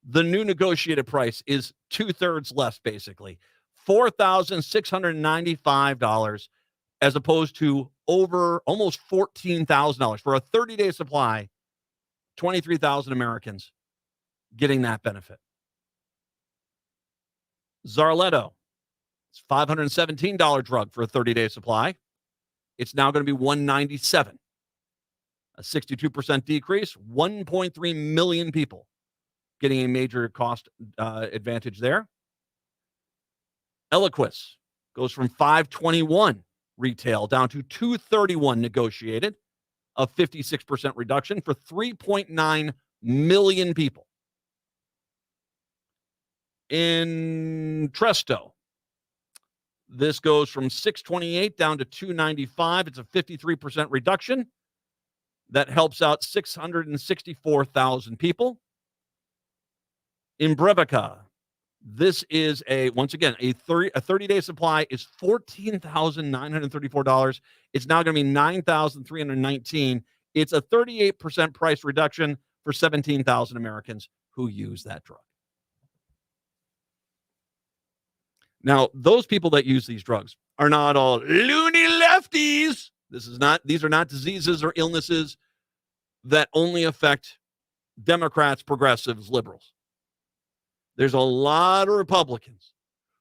The new negotiated price is 2/3 less, basically, $4,695, as opposed to over almost $14,000 for a 30-day supply. 23,000 Americans getting that benefit. Zarletto, it's $517 drug for a 30-day supply. It's now going to be $197, a 62% decrease. 1.3 million people getting a major cost advantage there. Eliquis goes from $521 retail down to $231 negotiated, a 56% reduction for 3.9 million people. In Tresto, this goes from $628 down to $295. It's a 53% reduction. That helps out 664,000 people. In Brevica, this is once again, a 30-day supply is $14,934. It's now going to be $9,319. It's a 38% price reduction for 17,000 Americans who use that drug. Now, those people that use these drugs are not all loony lefties. These are not diseases or illnesses that only affect Democrats, progressives, liberals. There's a lot of Republicans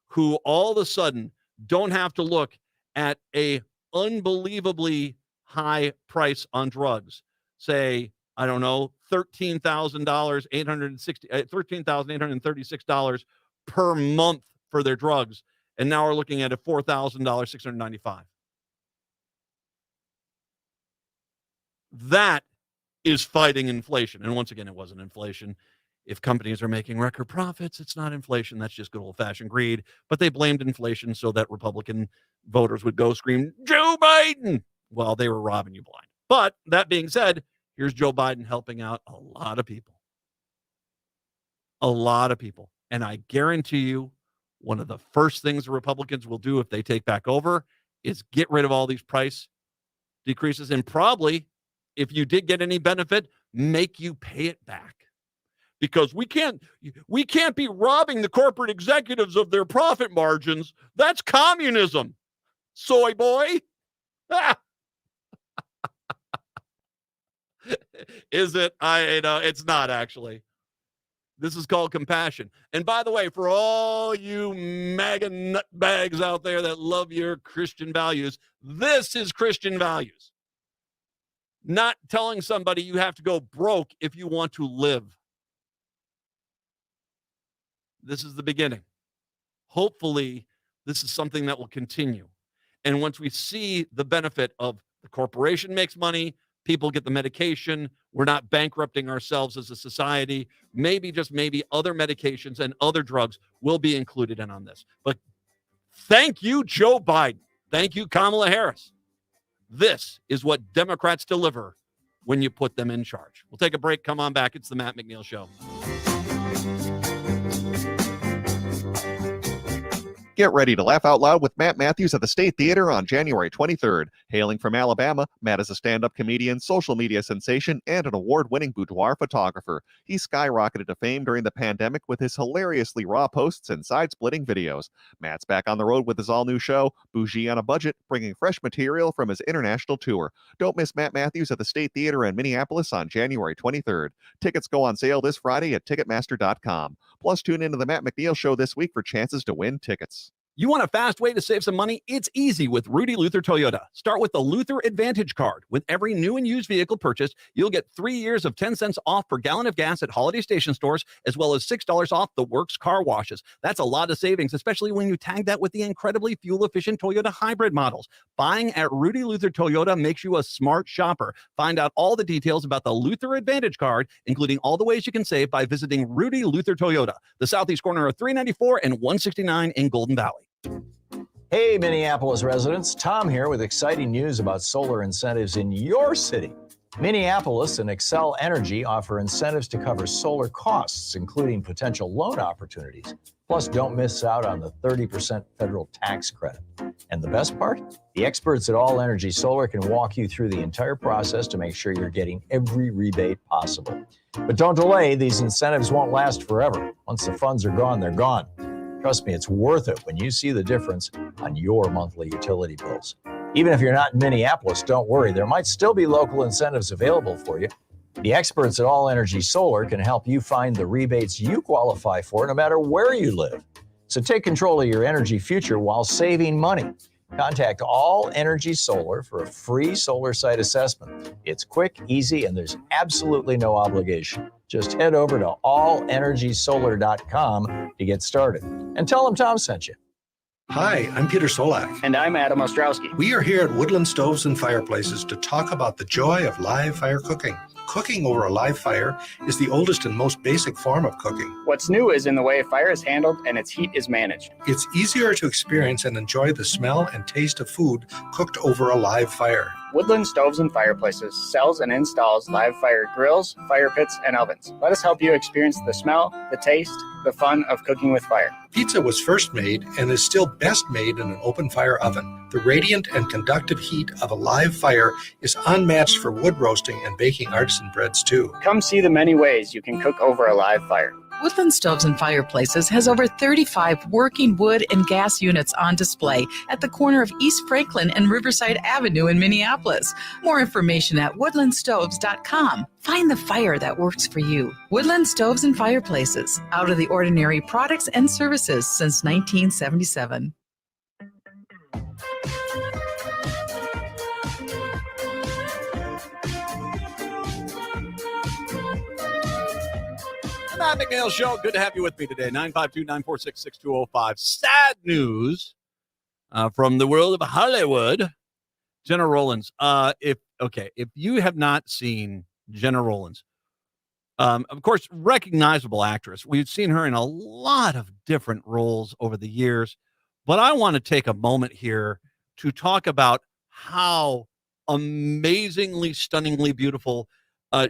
who all of a sudden don't have to look at a unbelievably high price on drugs. Say, I don't know, $13,836 per month for their drugs, and now we're looking at a $4,695. That is fighting inflation. And once again, it wasn't inflation. If companies are making record profits, it's not inflation. That's just good old-fashioned greed. But they blamed inflation so that Republican voters would go scream, Joe Biden! Well, they were robbing you blind. But that being said, here's Joe Biden helping out a lot of people. A lot of people. And I guarantee you, one of the first things the Republicans will do if they take back over is get rid of all these price decreases, and probably, if you did get any benefit, make you pay it back. Because we can't be robbing the corporate executives of their profit margins. That's communism, soy boy. Is it? It's not actually. This is called compassion. And by the way, for all you MAGA nutbags out there that love your Christian values, this is Christian values. Not telling somebody you have to go broke if you want to live. This is the beginning. Hopefully, this is something that will continue. And once we see the benefit of the corporation makes money, people get the medication, we're not bankrupting ourselves as a society, maybe, just maybe, other medications and other drugs will be included in on this. But thank you, Joe Biden. Thank you, Kamala Harris. This is what Democrats deliver when you put them in charge. We'll take a break. Come on back. It's the Matt McNeil Show. Get ready to laugh out loud with Matt Matthews at the State Theater on January 23rd. Hailing from Alabama, Matt is a stand-up comedian, social media sensation, and an award-winning boudoir photographer. He skyrocketed to fame during the pandemic with his hilariously raw posts and side-splitting videos. Matt's back on the road with his all-new show, Bougie on a Budget, bringing fresh material from his international tour. Don't miss Matt Matthews at the State Theater in Minneapolis on January 23rd. Tickets go on sale this Friday at Ticketmaster.com. Plus, tune into the Matt McNeil Show this week for chances to win tickets. You want a fast way to save some money? It's easy with Rudy Luther Toyota. Start with the Luther Advantage Card. With every new and used vehicle purchased, you'll get 3 years of 10 cents off per gallon of gas at Holiday Station stores, as well as $6 off the Works car washes. That's a lot of savings, especially when you tag that with the incredibly fuel-efficient Toyota hybrid models. Buying at Rudy Luther Toyota makes you a smart shopper. Find out all the details about the Luther Advantage Card, including all the ways you can save, by visiting Rudy Luther Toyota, the southeast corner of 394 and 169 in Golden Valley. Hey, Minneapolis residents. Tom here with exciting news about solar incentives in your city. Minneapolis and Excel Energy offer incentives to cover solar costs, including potential loan opportunities. Plus, don't miss out on the 30% federal tax credit. And the best part? The experts at All Energy Solar can walk you through the entire process to make sure you're getting every rebate possible. But don't delay, these incentives won't last forever. Once the funds are gone, they're gone. Trust me, it's worth it when you see the difference on your monthly utility bills. Even if you're not in Minneapolis, don't worry. There might still be local incentives available for you. The experts at All Energy Solar can help you find the rebates you qualify for no matter where you live. So take control of your energy future while saving money. Contact All Energy Solar for a free solar site assessment. It's quick, easy, and there's absolutely no obligation. Just head over to allenergysolar.com to get started. And tell them Tom sent you. Hi, I'm Peter Solak. And I'm Adam Ostrowski. We are here at Woodland Stoves and Fireplaces to talk about the joy of live fire cooking. Cooking over a live fire is the oldest and most basic form of cooking. What's new is in the way fire is handled and its heat is managed. It's easier to experience and enjoy the smell and taste of food cooked over a live fire. Woodland Stoves and Fireplaces sells and installs live fire grills, fire pits, and ovens. Let us help you experience the smell, the taste, the fun of cooking with fire. Pizza was first made and is still best made in an open fire oven. The radiant and conductive heat of a live fire is unmatched for wood roasting and baking artisan breads too. Come see the many ways you can cook over a live fire. Woodland Stoves and Fireplaces has over 35 working wood and gas units on display at the corner of East Franklin and Riverside Avenue in Minneapolis. More information at woodlandstoves.com. Find the fire that works for you. Woodland Stoves and Fireplaces, out of the ordinary products and services since 1977. The Matt McNeil Show. Good to have you with me today. 952-946-6205. Sad news from the world of Hollywood. Jenna Rollins. If you have not seen Jenna Rollins, of course, recognizable actress. We've seen her in a lot of different roles over the years, but I want to take a moment here to talk about how amazingly, stunningly beautiful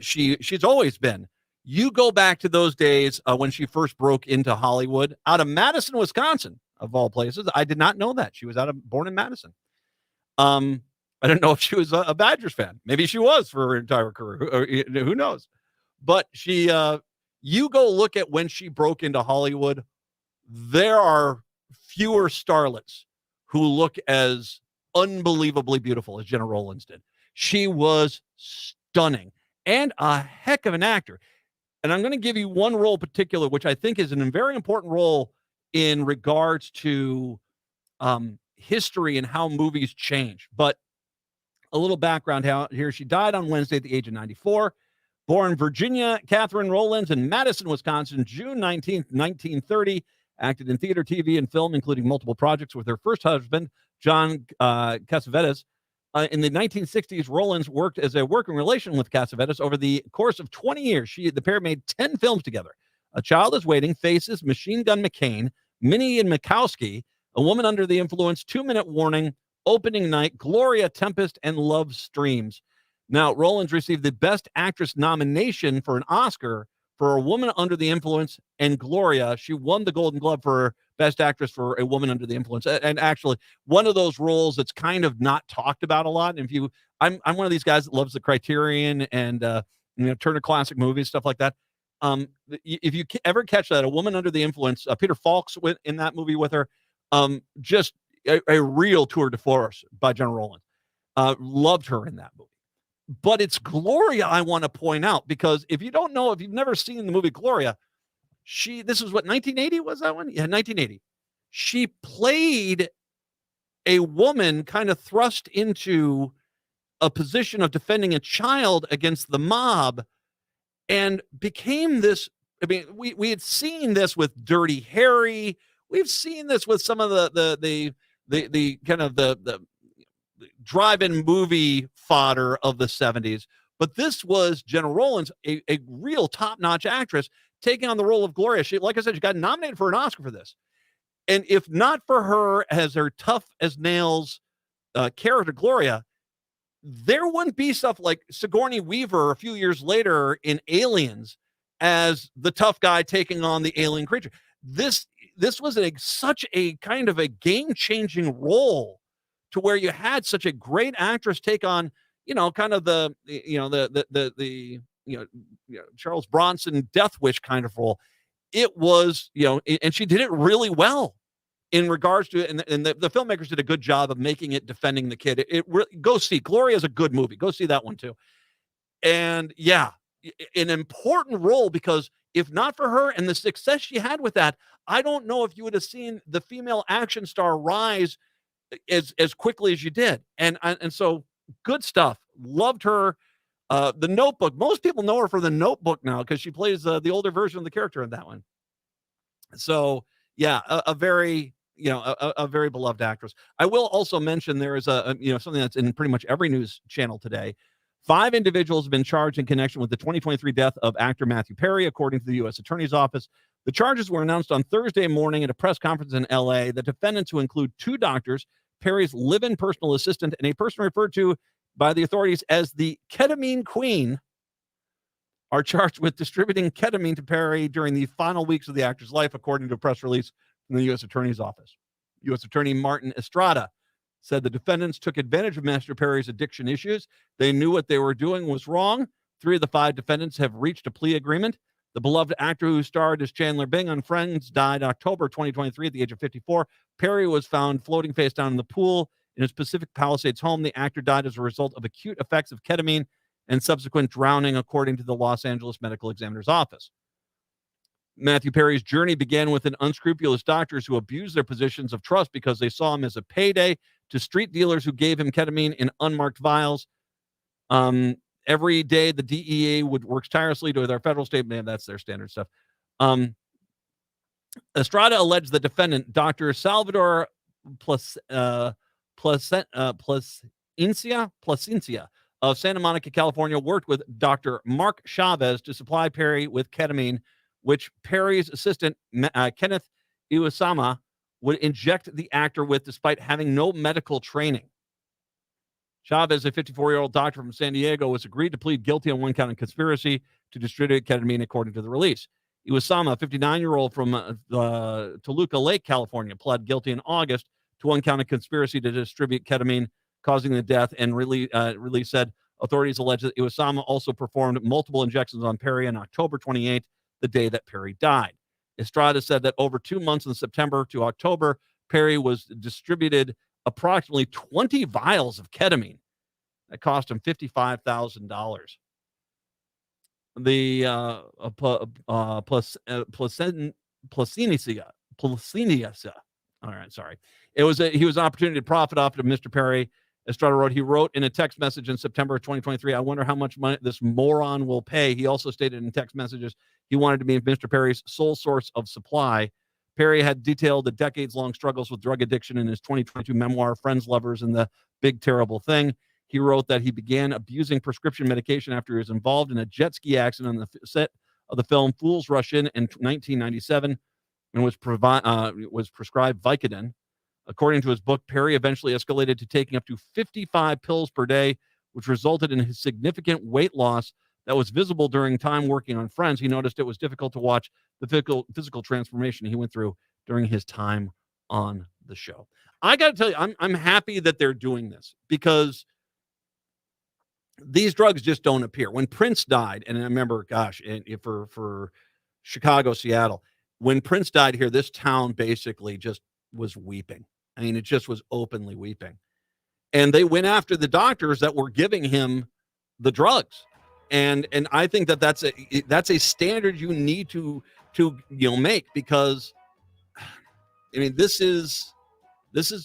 she's always been. You go back to those days when she first broke into Hollywood out of Madison, Wisconsin, of all places. I did not know that. She was born in Madison. I don't know if she was a Badgers fan. Maybe she was for her entire career. Who knows? But she, you go look at when she broke into Hollywood, there are fewer starlets who look as unbelievably beautiful as Jenna Rollins did. She was stunning and a heck of an actor. And I'm going to give you one role in particular, which I think is a very important role in regards to history and how movies change. But a little background here. She died on Wednesday at the age of 94. Born Virginia Catherine Rollins in Madison, Wisconsin, June 19th, 1930. Acted in theater, TV, and film, including multiple projects with her first husband, John Cassavetes. In the 1960s, Rollins worked as a working relation with Cassavetes. Over the course of 20 years, the pair made 10 films together. A Child is Waiting, Faces, Machine Gun McCain, Minnie and Mikowski, A Woman Under the Influence, 2 Minute Warning, Opening Night, Gloria, Tempest, and Love Streams. Now, Rollins received the Best Actress nomination for an Oscar for A Woman Under the Influence and Gloria. She won the Golden Globe for Best Actress for A Woman Under the Influence. And actually, one of those roles that's kind of not talked about a lot. And I'm one of these guys that loves the Criterion and Turner Classic Movies, stuff like that. If you ever catch that, A Woman Under the Influence, Peter Falk's in that movie with her. Just a real tour de force by Jenna Rollins. Loved her in that movie. But it's Gloria I want to point out, because if you don't know, if you've never seen the movie Gloria, this was what, 1980 was that one? Yeah, 1980. She played a woman kind of thrust into a position of defending a child against the mob and became this. I mean, we had seen this with Dirty Harry. We've seen this with some of the kind of the drive-in movie fodder of the 70s. But this was Jenna Rollins, a real top-notch actress, taking on the role of Gloria. She, like I said, she got nominated for an Oscar for this. And if not for her as her tough as nails character, Gloria, there wouldn't be stuff like Sigourney Weaver a few years later in Aliens as the tough guy taking on the alien creature. This was such a kind of a game-changing role to where you had such a great actress take on, kind of the Charles Bronson Death Wish kind of role. It was, and she did it really well in regards to it. And the filmmakers did a good job of making it defending the kid. Go see Gloria is a good movie. Go see that one too. And yeah, an important role, because if not for her and the success she had with that, I don't know if you would have seen the female action star rise as quickly as you did. And so good stuff. Loved her. The Notebook. Most people know her for The Notebook now because she plays the older version of the character in that one. So yeah, a very beloved actress. I will also mention there is something that's in pretty much every news channel today. 5 individuals have been charged in connection with the 2023 death of actor Matthew Perry, according to the U.S. Attorney's Office. The charges were announced on Thursday morning at a press conference in L.A. The defendants, who include 2 doctors, Perry's live-in personal assistant, and a person referred to by the authorities as the ketamine queen, are charged with distributing ketamine to Perry during the final weeks of the actor's life, according to a press release from the U.S. Attorney's Office. U.S. Attorney Martin Estrada said the defendants took advantage of Master Perry's addiction issues. They knew what they were doing was wrong. 3 of the 5 defendants have reached a plea agreement. The beloved actor who starred as Chandler Bing on Friends died October 2023 at the age of 54. Perry was found floating face down in the pool in his Pacific Palisades home. The actor died as a result of acute effects of ketamine and subsequent drowning, according to the Los Angeles Medical Examiner's Office. Matthew Perry's journey began with an unscrupulous doctors who abused their positions of trust because they saw him as a payday to street dealers who gave him ketamine in unmarked vials. Every day, the DEA works tirelessly to their federal state. Man, that's their standard stuff. Estrada alleged the defendant, Dr. Salvador Plasencia of Santa Monica, California, worked with Dr. Mark Chavez to supply Perry with ketamine, which Perry's assistant, Kenneth Iwasama, would inject the actor with despite having no medical training. Chavez, a 54-year-old doctor from San Diego, was agreed to plead guilty on 1 count of conspiracy to distribute ketamine, according to the release. Iwasama, a 59-year-old from Toluca Lake, California, pled guilty in August to 1 count of conspiracy to distribute ketamine, causing the death, and release said authorities allege that Iwasama also performed multiple injections on Perry on October 28th, the day that Perry died. Estrada said that over 2 months in September to October, Perry was distributed approximately 20 vials of ketamine that cost him $55,000. The Placencia. All right, sorry. He was an opportunity to profit off of Mr. Perry. Estrada wrote, he wrote in a text message in September of 2023, I wonder how much money this moron will pay. He also stated in text messages he wanted to be Mr. Perry's sole source of supply. Perry had detailed the decades-long struggles with drug addiction in his 2022 memoir, Friends, Lovers, and the Big Terrible Thing. He wrote that he began abusing prescription medication after he was involved in a jet ski accident on the set of the film Fools Rush In 1997 and was prescribed Vicodin. According to his book, Perry eventually escalated to taking up to 55 pills per day, which resulted in his significant weight loss that was visible during time working on Friends. He noticed it was difficult to watch the physical transformation he went through during his time on the show. I got to tell you, I'm happy that they're doing this because these drugs just don't appear. When Prince died, and I remember, for Chicago, Seattle, when Prince died here, this town basically just was weeping. I mean, it just was openly weeping. And they went after the doctors that were giving him the drugs. And I think that's a standard you need to make, because I mean, this is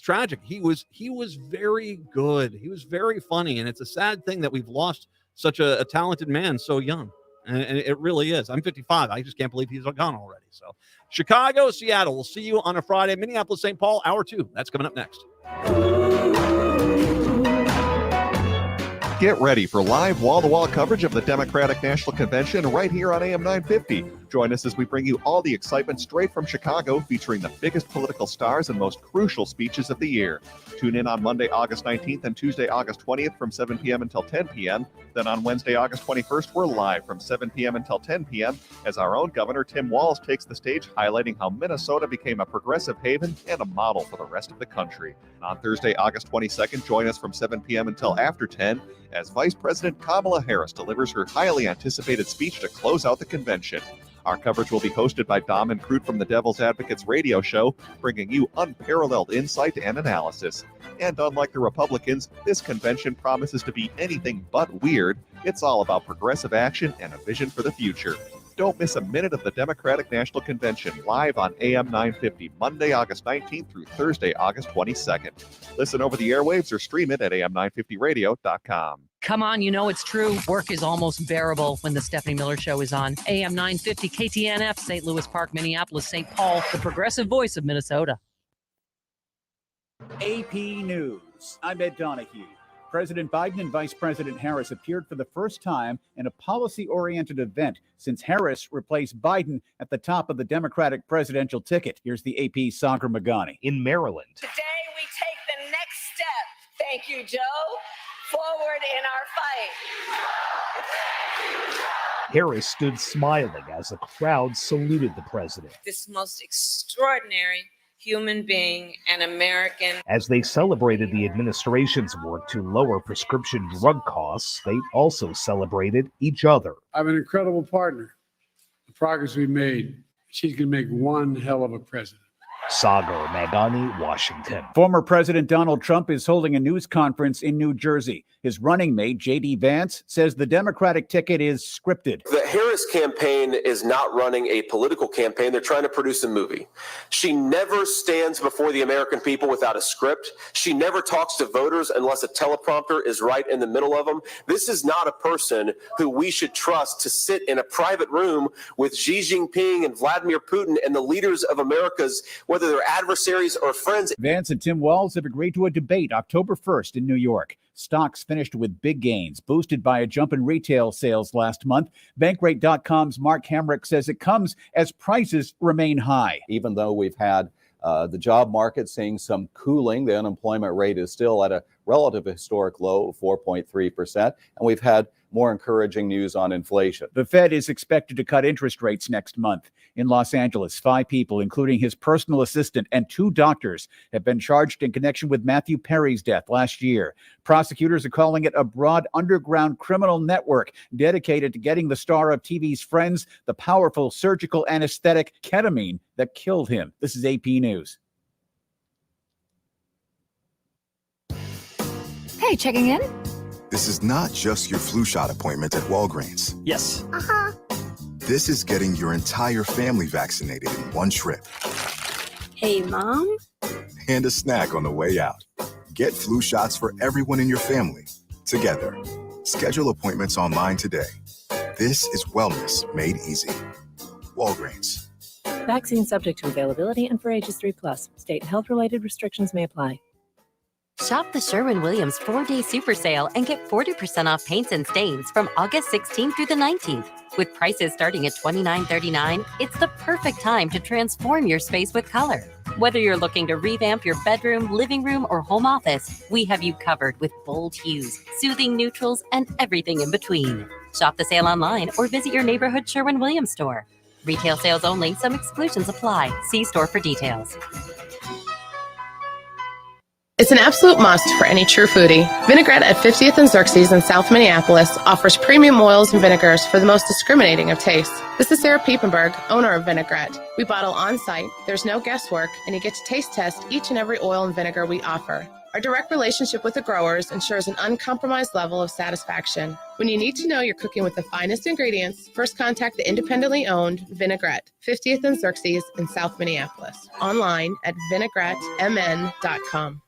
tragic. He was very good. He was very funny. And it's a sad thing that we've lost such a talented man so young. And it really is. I'm 55. I just can't believe he's gone already. So Chicago, Seattle. We'll see you on a Friday. Minneapolis, St. Paul, hour 2. That's coming up next. Get ready for live wall-to-wall coverage of the Democratic National Convention right here on AM 950. Join us as we bring you all the excitement straight from Chicago, featuring the biggest political stars and most crucial speeches of the year. Tune in on Monday, August 19th and Tuesday, August 20th from 7 p.m. until 10 p.m. Then on Wednesday, August 21st, we're live from 7 p.m. until 10 p.m. as our own Governor Tim Walz takes the stage, highlighting how Minnesota became a progressive haven and a model for the rest of the country. And on Thursday, August 22nd, join us from 7 p.m. until after 10 as Vice President Kamala Harris delivers her highly anticipated speech to close out the convention. Our coverage will be hosted by Dom and Crute from the Devil's Advocates radio show, bringing you unparalleled insight and analysis. And unlike the Republicans, this convention promises to be anything but weird. It's all about progressive action and a vision for the future. Don't miss a minute of the Democratic National Convention live on AM 950, Monday, August 19th through Thursday, August 22nd. Listen over the airwaves or stream it at am950radio.com. Come on, you know it's true. Work is almost bearable when the Stephanie Miller Show is on. AM 950 KTNF, St. Louis Park, Minneapolis, St. Paul, the progressive voice of Minnesota. AP News. I'm Ed Donahue. President Biden and Vice President Harris appeared for the first time in a policy-oriented event since Harris replaced Biden at the top of the Democratic presidential ticket. Here's the AP's Sagar Magani. In Maryland. Today we take the next step. Thank you, Joe. Forward in our fight. Harris stood smiling as the crowd saluted the president. This most extraordinary human being and American. As they celebrated the administration's work to lower prescription drug costs, they also celebrated each other. I have an incredible partner. The progress we made, she's going to make one hell of a president. Sagar Magani, Washington. Former President Donald Trump is holding a news conference in New Jersey. His running mate, J.D. Vance, says the Democratic ticket is scripted. The Harris campaign is not running a political campaign. They're trying to produce a movie. She never stands before the American people without a script. She never talks to voters unless a teleprompter is right in the middle of them. This is not a person who we should trust to sit in a private room with Xi Jinping and Vladimir Putin and the leaders of America's, whether they're adversaries or friends. Vance and Tim Walz have agreed to a debate October 1st in New York. Stocks finished with big gains, boosted by a jump in retail sales last month. Bankrate.com's Mark Hamrick says it comes as prices remain high. Even though we've had the job market seeing some cooling, the unemployment rate is still at a relative historic low of 4.3%, and we've had more encouraging news on inflation. The Fed is expected to cut interest rates next month. In Los Angeles, 5 people, including his personal assistant and 2 doctors, have been charged in connection with Matthew Perry's death last year. Prosecutors are calling it a broad underground criminal network dedicated to getting the star of TV's Friends the powerful surgical anesthetic ketamine that killed him. This is AP News. Hey, checking in? This is not just your flu shot appointment at Walgreens. Yes. This is getting your entire family vaccinated in one trip. Hey, Mom? And a snack on the way out. Get flu shots for everyone in your family, together. Schedule appointments online today. This is wellness made easy. Walgreens. Vaccine subject to availability and for ages 3+. State health-related restrictions may apply. Shop the Sherwin-Williams 4-Day Super Sale and get 40% off paints and stains from August 16th through the 19th. With prices starting at $29.39, it's the perfect time to transform your space with color. Whether you're looking to revamp your bedroom, living room, or home office, we have you covered with bold hues, soothing neutrals, and everything in between. Shop the sale online or visit your neighborhood Sherwin-Williams store. Retail sales only. Some exclusions apply. See store for details. It's an absolute must for any true foodie. Vinaigrette at 50th and Xerxes in South Minneapolis offers premium oils and vinegars for the most discriminating of tastes. This is Sarah Piepenberg, owner of Vinaigrette. We bottle on-site, there's no guesswork, and you get to taste test each and every oil and vinegar we offer. Our direct relationship with the growers ensures an uncompromised level of satisfaction. When you need to know you're cooking with the finest ingredients, first contact the independently owned Vinaigrette, 50th and Xerxes in South Minneapolis. Online at vinaigrettemn.com.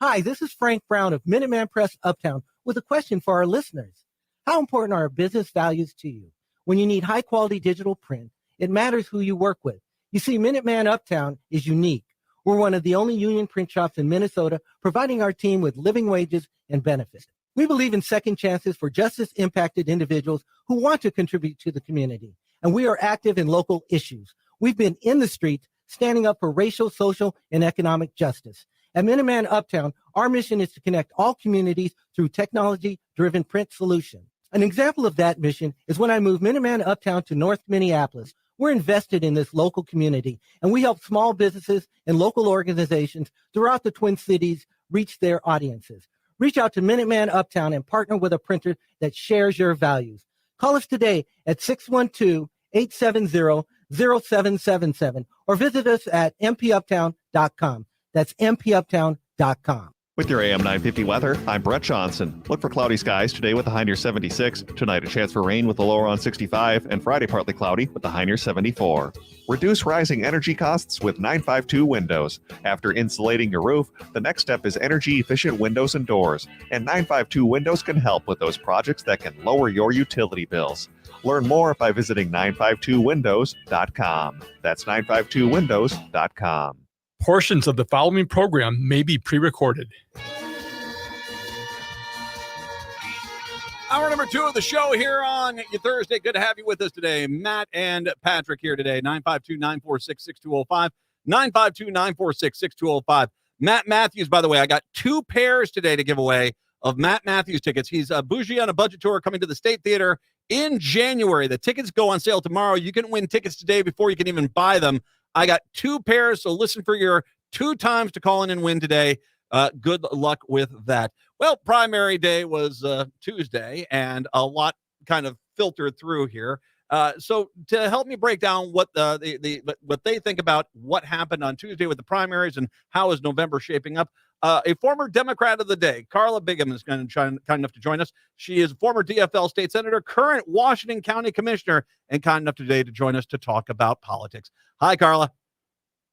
Hi, this is Frank Brown of Minuteman Press Uptown with a question for our listeners. How important are business values to you? When you need high-quality digital print, it matters who you work with. You see, Minuteman Uptown is unique. We're one of the only union print shops in Minnesota providing our team with living wages and benefits. We believe in second chances for justice-impacted individuals who want to contribute to the community. and we are active in local issues. We've been in the streets standing up for racial, social, and economic justice. At Minuteman Uptown, our mission is to connect all communities through technology-driven print solutions. An example of that mission is when I moved Minuteman Uptown to North Minneapolis. We're invested in this local community, and we help small businesses and local organizations throughout the Twin Cities reach their audiences. Reach out to Minuteman Uptown and partner with a printer that shares your values. Call us today at 612-870-0777 or visit us at mpuptown.com. That's mpuptown.com. With your AM 950 weather, I'm Brett Johnson. Look for cloudy skies today with a high near 76. Tonight, a chance for rain with a low around 65. And Friday, partly cloudy with a high near 74. Reduce rising energy costs with 952 windows. After insulating your roof, the next step is energy-efficient windows and doors. And 952 windows can help with those projects that can lower your utility bills. Learn more by visiting 952windows.com. That's 952windows.com. Portions of the following program may be pre-recorded. Hour number 2 of the show here on your Thursday. Good to have you with us today. Matt and Patrick here today. 952-946-6205. 952-946-6205. Matt Matthews, by the way, I got 2 pairs today to give away of Matt Matthews tickets. He's Bougie on a Budget Tour coming to the State Theater in January. The tickets go on sale tomorrow. You can win tickets today before you can even buy them. I got 2 pairs, so listen for your 2 times to call in and win today. Good luck with that. Well, primary day was Tuesday, and a lot kind of filtered through here. So to help me break down what what they think about what happened on Tuesday with the primaries and how is November shaping up, a former Democrat of the day, Carla Bigham, is kind enough to join us. She is a former DFL state senator, current Washington County commissioner, and kind enough today to join us to talk about politics. Hi, Carla.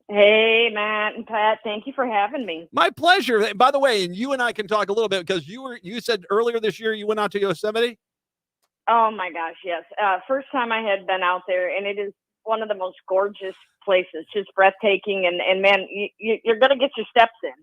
Hey, Matt and Pat. Thank you for having me. My pleasure. By the way, and you and I can talk a little bit because you said earlier this year you went out to Yosemite. Oh my gosh, yes. First time I had been out there, and it is one of the most gorgeous places, just breathtaking. And man, you're going to get your steps in.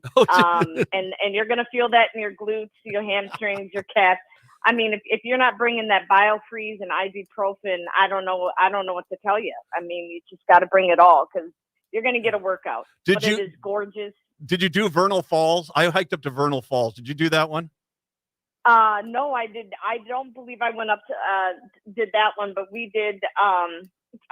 And you're going to feel that in your glutes, your hamstrings, your calves. I mean, if you're not bringing that BioFreeze and ibuprofen, I don't know what to tell you. I mean, you just got to bring it all because you're going to get a workout. It is gorgeous. Did you do Vernal Falls? I hiked up to Vernal Falls. Did you do that one? No, I did. I don't believe I went up to did that one, but we did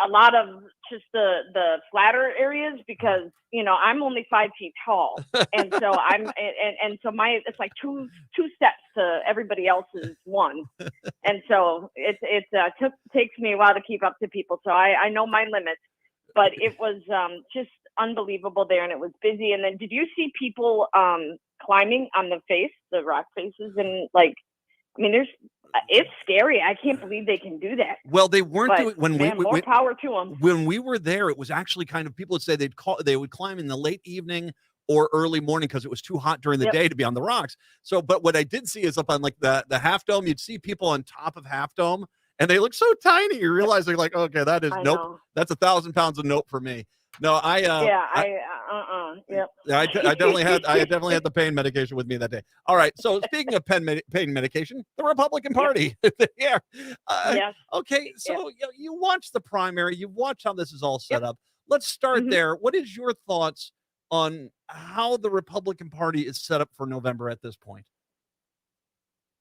a lot of just the flatter areas because I'm only 5 feet tall, and so so it's like two steps to everybody else's one, and so it takes me a while to keep up to people. So I know my limits, but it was just unbelievable there, and it was busy. And then did you see people climbing on the rock faces, and it's scary. I can't believe they can do that. Well, they weren't doing more power to them. When we were there, it was actually kind of, people would say they would climb in the late evening or early morning because it was too hot during the day to be on the rocks. So, but what I did see is up on like the Half Dome, you'd see people on top of Half Dome, and they look so tiny. You realize they're like, okay, that is that's 1,000 pounds of nope for me. No, I definitely had the pain medication with me that day. All right. So speaking of pain medication, the Republican Party. Yes. Okay. So you watched the primary. You watched how this is all set up. Let's start there. What is your thoughts on how the Republican Party is set up for November at this point?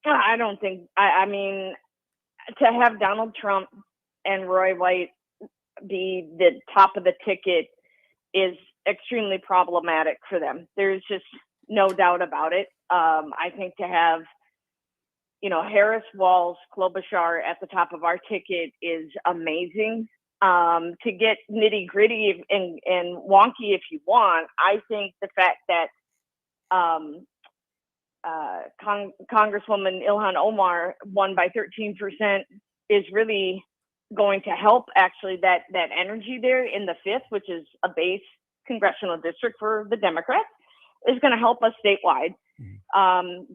I don't think. I mean, to have Donald Trump and Roy White be the top of the ticket is extremely problematic for them. There's just no doubt about it. I think to have, Harris, Walz, Klobuchar at the top of our ticket is amazing. To get nitty gritty and wonky if you want, I think the fact that Congresswoman Ilhan Omar won by 13% is really going to help actually that energy there in the 5th, which is a base congressional district for the Democrats, is going to help us statewide. Congresswoman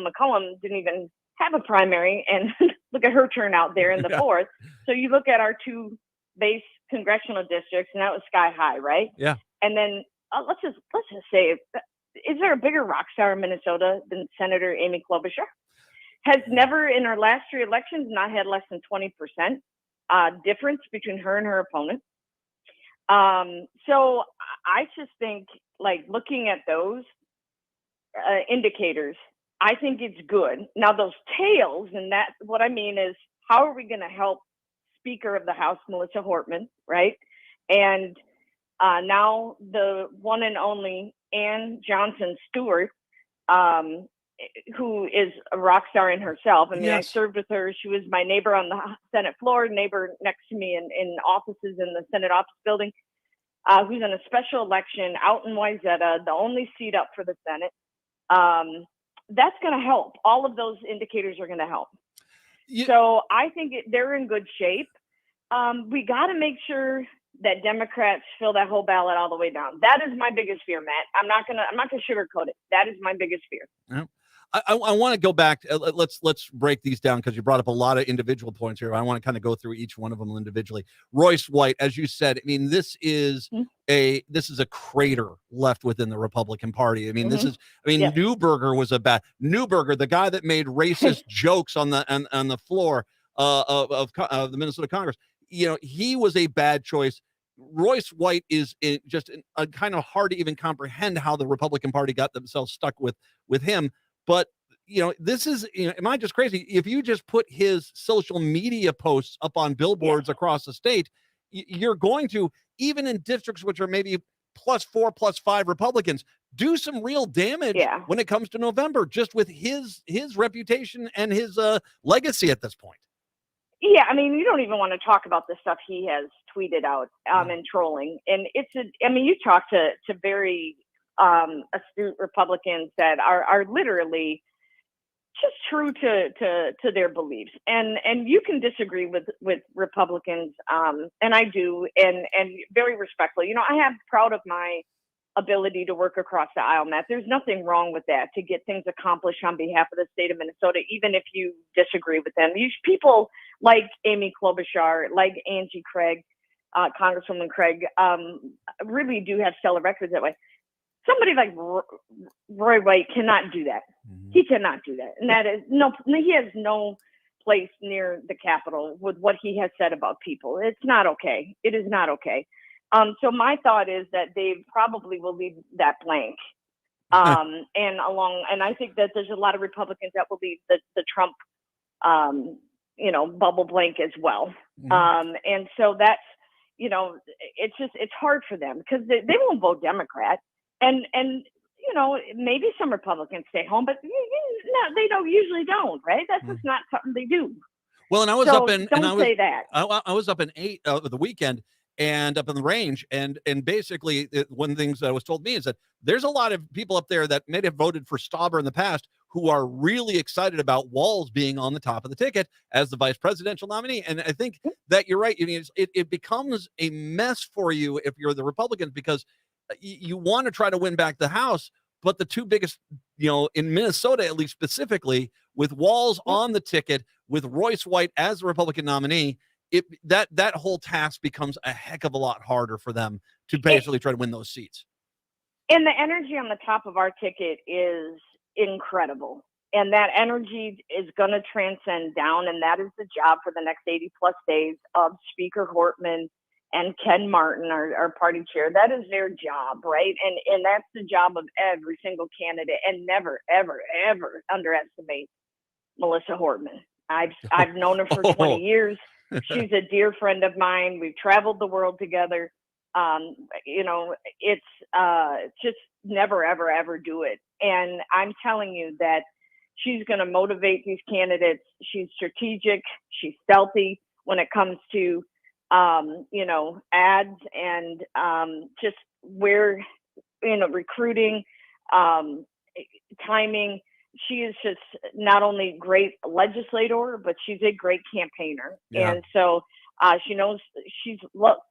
McCollum didn't even have a primary, and look at her turnout there in the 4th. So you look at our 2 base congressional districts, and that was sky high, right? Yeah. And then let's just say, is there a bigger rock star in Minnesota than Senator Amy Klobuchar? has never in our last 3 elections not had less than 20% difference between her and her opponent. So I just think, like, looking at those indicators, I think it's good. Now those tails, and that what I mean is, how are we going to help Speaker of the House Melissa Hortman, right? And now the one and only Ann Johnson Stewart, who is a rock star in herself. I mean, I served with her. She was my neighbor on the Senate floor, neighbor next to me in offices in the Senate office building, who's in a special election out in Wayzata, the only seat up for the Senate. That's going to help. All of those indicators are going to help. So I think they're in good shape. We got to make sure that Democrats fill that whole ballot all the way down. That is my biggest fear, Matt. I'm not gonna sugarcoat it. That is my biggest fear. Yeah. I want to go back. Let's break these down, because you brought up a lot of individual points here. I want to kind of go through each one of them individually. Royce White, as you said, I mean, this is a crater left within the Republican Party. I mean, Neuberger was Neuberger, the guy that made racist jokes on the floor of the Minnesota Congress. You know, he was a bad choice. Royce White is just kind of hard to even comprehend how the Republican Party got themselves stuck with him. But, you know, this is, am I just crazy? If you just put his social media posts up on billboards across the state, you're going to, even in districts which are maybe +4, +5 Republicans, do some real damage when it comes to November, just with his reputation and his legacy at this point. Yeah, I mean, you don't even want to talk about the stuff he has tweeted out and trolling. And you talk to very astute Republicans that are literally just true to their beliefs. And you can disagree with Republicans, and I do, and very respectful. You know, I am proud of my ability to work across the aisle, Matt. There's nothing wrong with that, to get things accomplished on behalf of the state of Minnesota, even if you disagree with them. These people like Amy Klobuchar, like Angie Craig, Congresswoman Craig, really do have stellar records that way. Somebody like Roy White cannot do that. He cannot do that. And that is he has no place near the Capitol with what he has said about people. It's not okay. It is not okay. So my thought is that they probably will leave that blank. And I think that there's a lot of Republicans that will leave the Trump, bubble blank as well. And so that's, it's hard for them, because they won't vote Democrat. And maybe some Republicans stay home, but they usually don't, right? That's just not something they do. Well, and I was I was up in 8 of the weekend, and up in the range, and basically one of the things that was told me is that there's a lot of people up there that may have voted for Stauber in the past who are really excited about Walz being on the top of the ticket as the vice presidential nominee. And I think that you're right. I mean, it becomes a mess for you if you're the Republicans, because you want to try to win back the House, but the two biggest, in Minnesota, at least specifically, with Walz on the ticket, with Royce White as the Republican nominee, that whole task becomes a heck of a lot harder for them to basically try to win those seats. And the energy on the top of our ticket is incredible. And that energy is going to transcend down. And that is the job for the next 80 plus days of Speaker Hortman and Ken Martin, our party chair. That is their job, right? And that's the job of every single candidate. And never, ever, ever underestimate Melissa Hortman. I've known her for 20 years. She's a dear friend of mine. We've traveled the world together. It's just never, ever, ever do it. And I'm telling you that she's going to motivate these candidates. She's strategic. She's stealthy when it comes to, ads and just where, recruiting, timing. She is just not only great legislator, but she's a great campaigner. Yeah. And so she knows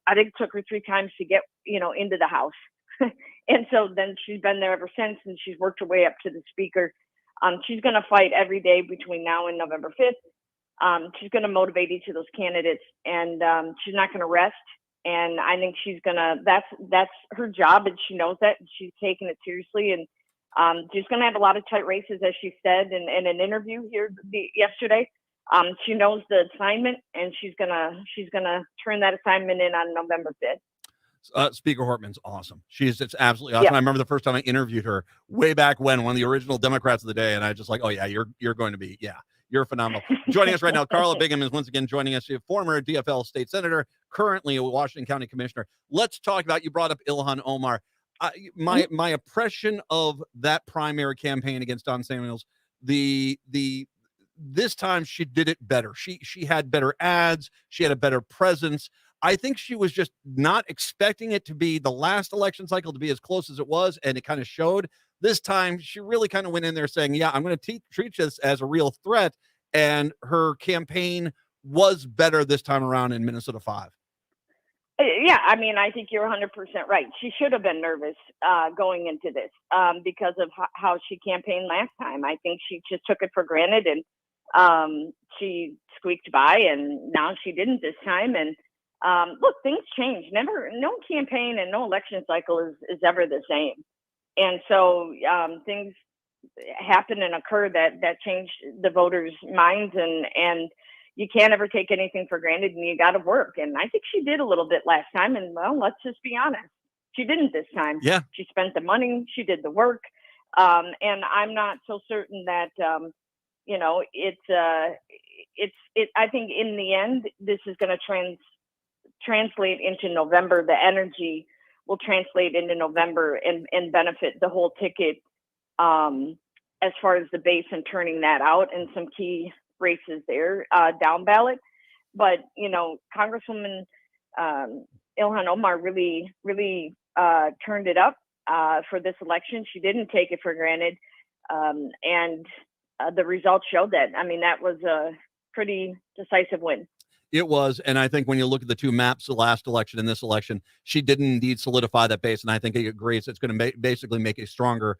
I think it took her 3 times to get, into the House. And so then she's been there ever since, and she's worked her way up to the Speaker. She's going to fight every day between now and November 5th. She's going to motivate each of those candidates, and she's not going to rest. And I think she's going to, that's her job, and she knows that, and she's taking it seriously. And She's going to have a lot of tight races, as she said in an interview here yesterday. She knows the assignment, and she's gonna turn that assignment in on November 5th. Speaker Hortman's awesome. It's absolutely awesome. Yeah. I remember the first time I interviewed her way back when, one of the original Democrats of the day, and I just like, oh yeah, you're going to be, yeah, you're phenomenal. Joining us right now, Carla Bingham is once again joining us. She's a former DFL state senator, currently a Washington County commissioner. Let's talk about, you brought up Ilhan Omar. My impression of that primary campaign against Don Samuels, this time she did it better. She had better ads. She had a better presence. I think she was just not expecting it to be the last election cycle to be as close as it was, and it kind of showed. This time, she really kind of went in there saying, yeah, I'm going to treat this as a real threat, and her campaign was better this time around in Minnesota 5. Yeah, I mean, I think you're 100% right. She should have been nervous going into this because of how she campaigned last time. I think she just took it for granted, and she squeaked by, and now she didn't this time. And look, things change. No campaign and no election cycle is ever the same. And so things happen and occur that change the voters' minds, and you can't ever take anything for granted, and you got to work. And I think she did a little bit last time, and well, let's just be honest, she didn't this time. Yeah, she spent the money, she did the work, and I'm not so certain that I think in the end, this is going to translate into November. The energy will translate into November and benefit the whole ticket as far as the base and turning that out in some key races there down ballot. But Congresswoman Ilhan Omar really turned it up for this election. She didn't take it for granted, and the results showed that. I mean, that was a pretty decisive win. It was, and I think when you look at the two maps, the last election and this election, she did indeed solidify that base, and I think he agrees it's going to basically make a stronger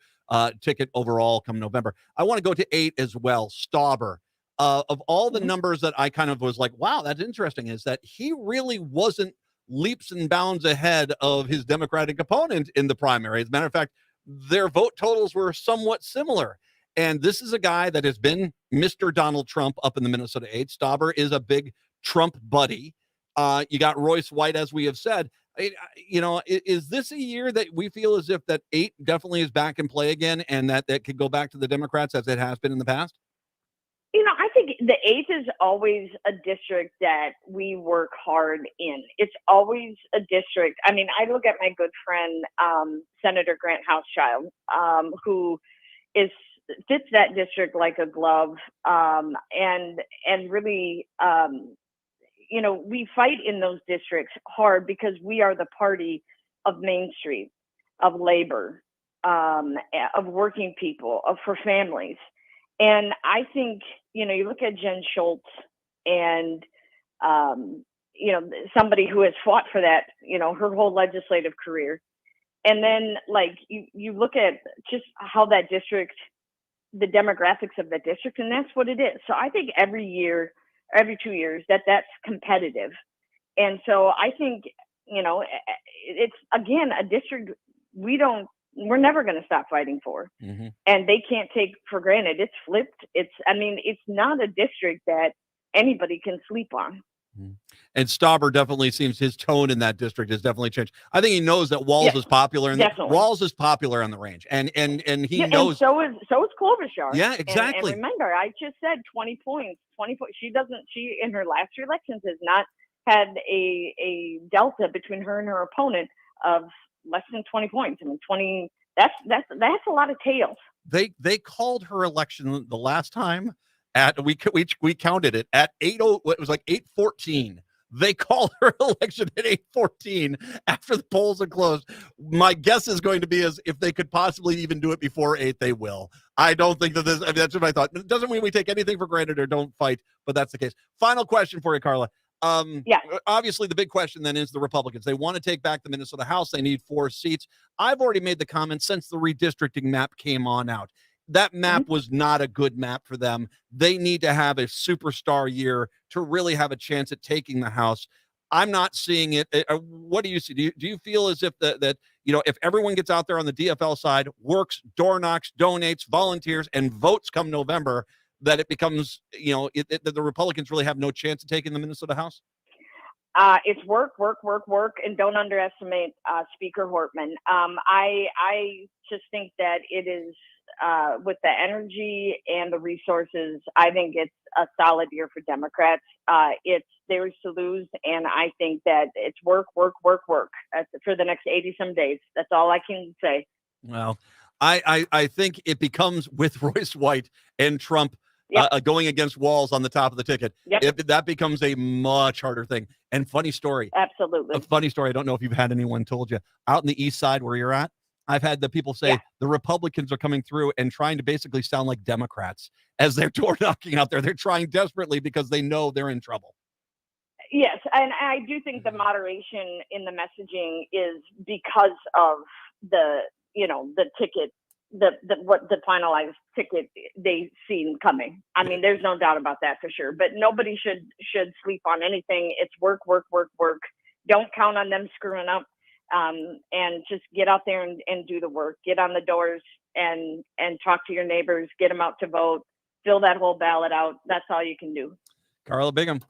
ticket overall come November. I want to go to 8 as well, Stauber. Of all the numbers that I kind of was like, wow, that's interesting, is that he really wasn't leaps and bounds ahead of his Democratic opponent in the primary. As a matter of fact, their vote totals were somewhat similar. And this is a guy that has been Mr. Donald Trump up in the Minnesota 8. Stauber is a big Trump buddy. You got Royce White, as we have said. Is this a year that we feel as if that 8 definitely is back in play again, and that could go back to the Democrats as it has been in the past? I think the 8th is always a district that we work hard in. It's always a district. I mean, I look at my good friend, Senator Grant Houschild, who fits that district like a glove, and really, we fight in those districts hard because we are the party of Main Street, of labor, of working people, for families. And I think, you look at Jen Schultz and, somebody who has fought for that, her whole legislative career. And then, you look at just how that district, the demographics of that district, and that's what it is. So I think every 2 years, that's competitive. And so I think, it's, again, a district we're never going to stop fighting for. Mm-hmm. And they can't take for granted. It's flipped. It's not a district that anybody can sleep on. Mm-hmm. And Stauber definitely seems, his tone in that district has definitely changed. I think he knows that Walz is popular, and Walz is popular on the range, and he knows. And so is Klobuchar. Yeah, exactly. And remember, I just said 20 points. 20 points. She in her last 2 elections has not had a delta between her and her opponent of less than 20 points. I mean, 20. That's a lot of tails. They called her election the last time at we counted it at 8:00. It was like 8:14. They called her election at 8:14 after the polls are closed. My guess is going to be as if they could possibly even do it before 8, they will. I don't think that that's what I thought. It doesn't mean we take anything for granted or don't fight, but that's the case. Final question for you, Carla. Obviously, the big question then is the Republicans. They want to take back the Minnesota House. They need 4 seats. I've already made the comment since the redistricting map came on out. That map was not a good map for them. They need to have a superstar year to really have a chance at taking the House. I'm not seeing it. What do you see? Do you feel as if that if everyone gets out there on the DFL side, works, door knocks, donates, volunteers, and votes come November, that it becomes, that the Republicans really have no chance of taking the Minnesota House? It's work, and don't underestimate Speaker Hortman. I just think that it is, with the energy and the resources, I think it's a solid year for Democrats. It's theirs to lose, and I think that it's work for the next 80-some days. That's all I can say. Well, I think it becomes with Royce White and Trump going against Walz on the top of the ticket. That becomes a much harder thing. And funny story. Absolutely. A funny story. I don't know if you've had anyone told you out in the east side where you're at. I've had the people say the Republicans are coming through and trying to basically sound like Democrats as they're door knocking out there. They're trying desperately because they know they're in trouble. Yes, and I do think the moderation in the messaging is because of the ticket, the finalized ticket they seen coming. I mean, there's no doubt about that for sure. But nobody should sleep on anything. It's work. Don't count on them screwing up. And just get out there and do the work. Get on the doors and talk to your neighbors. Get them out to vote. Fill that whole ballot out. That's all you can do. Carla Bigham.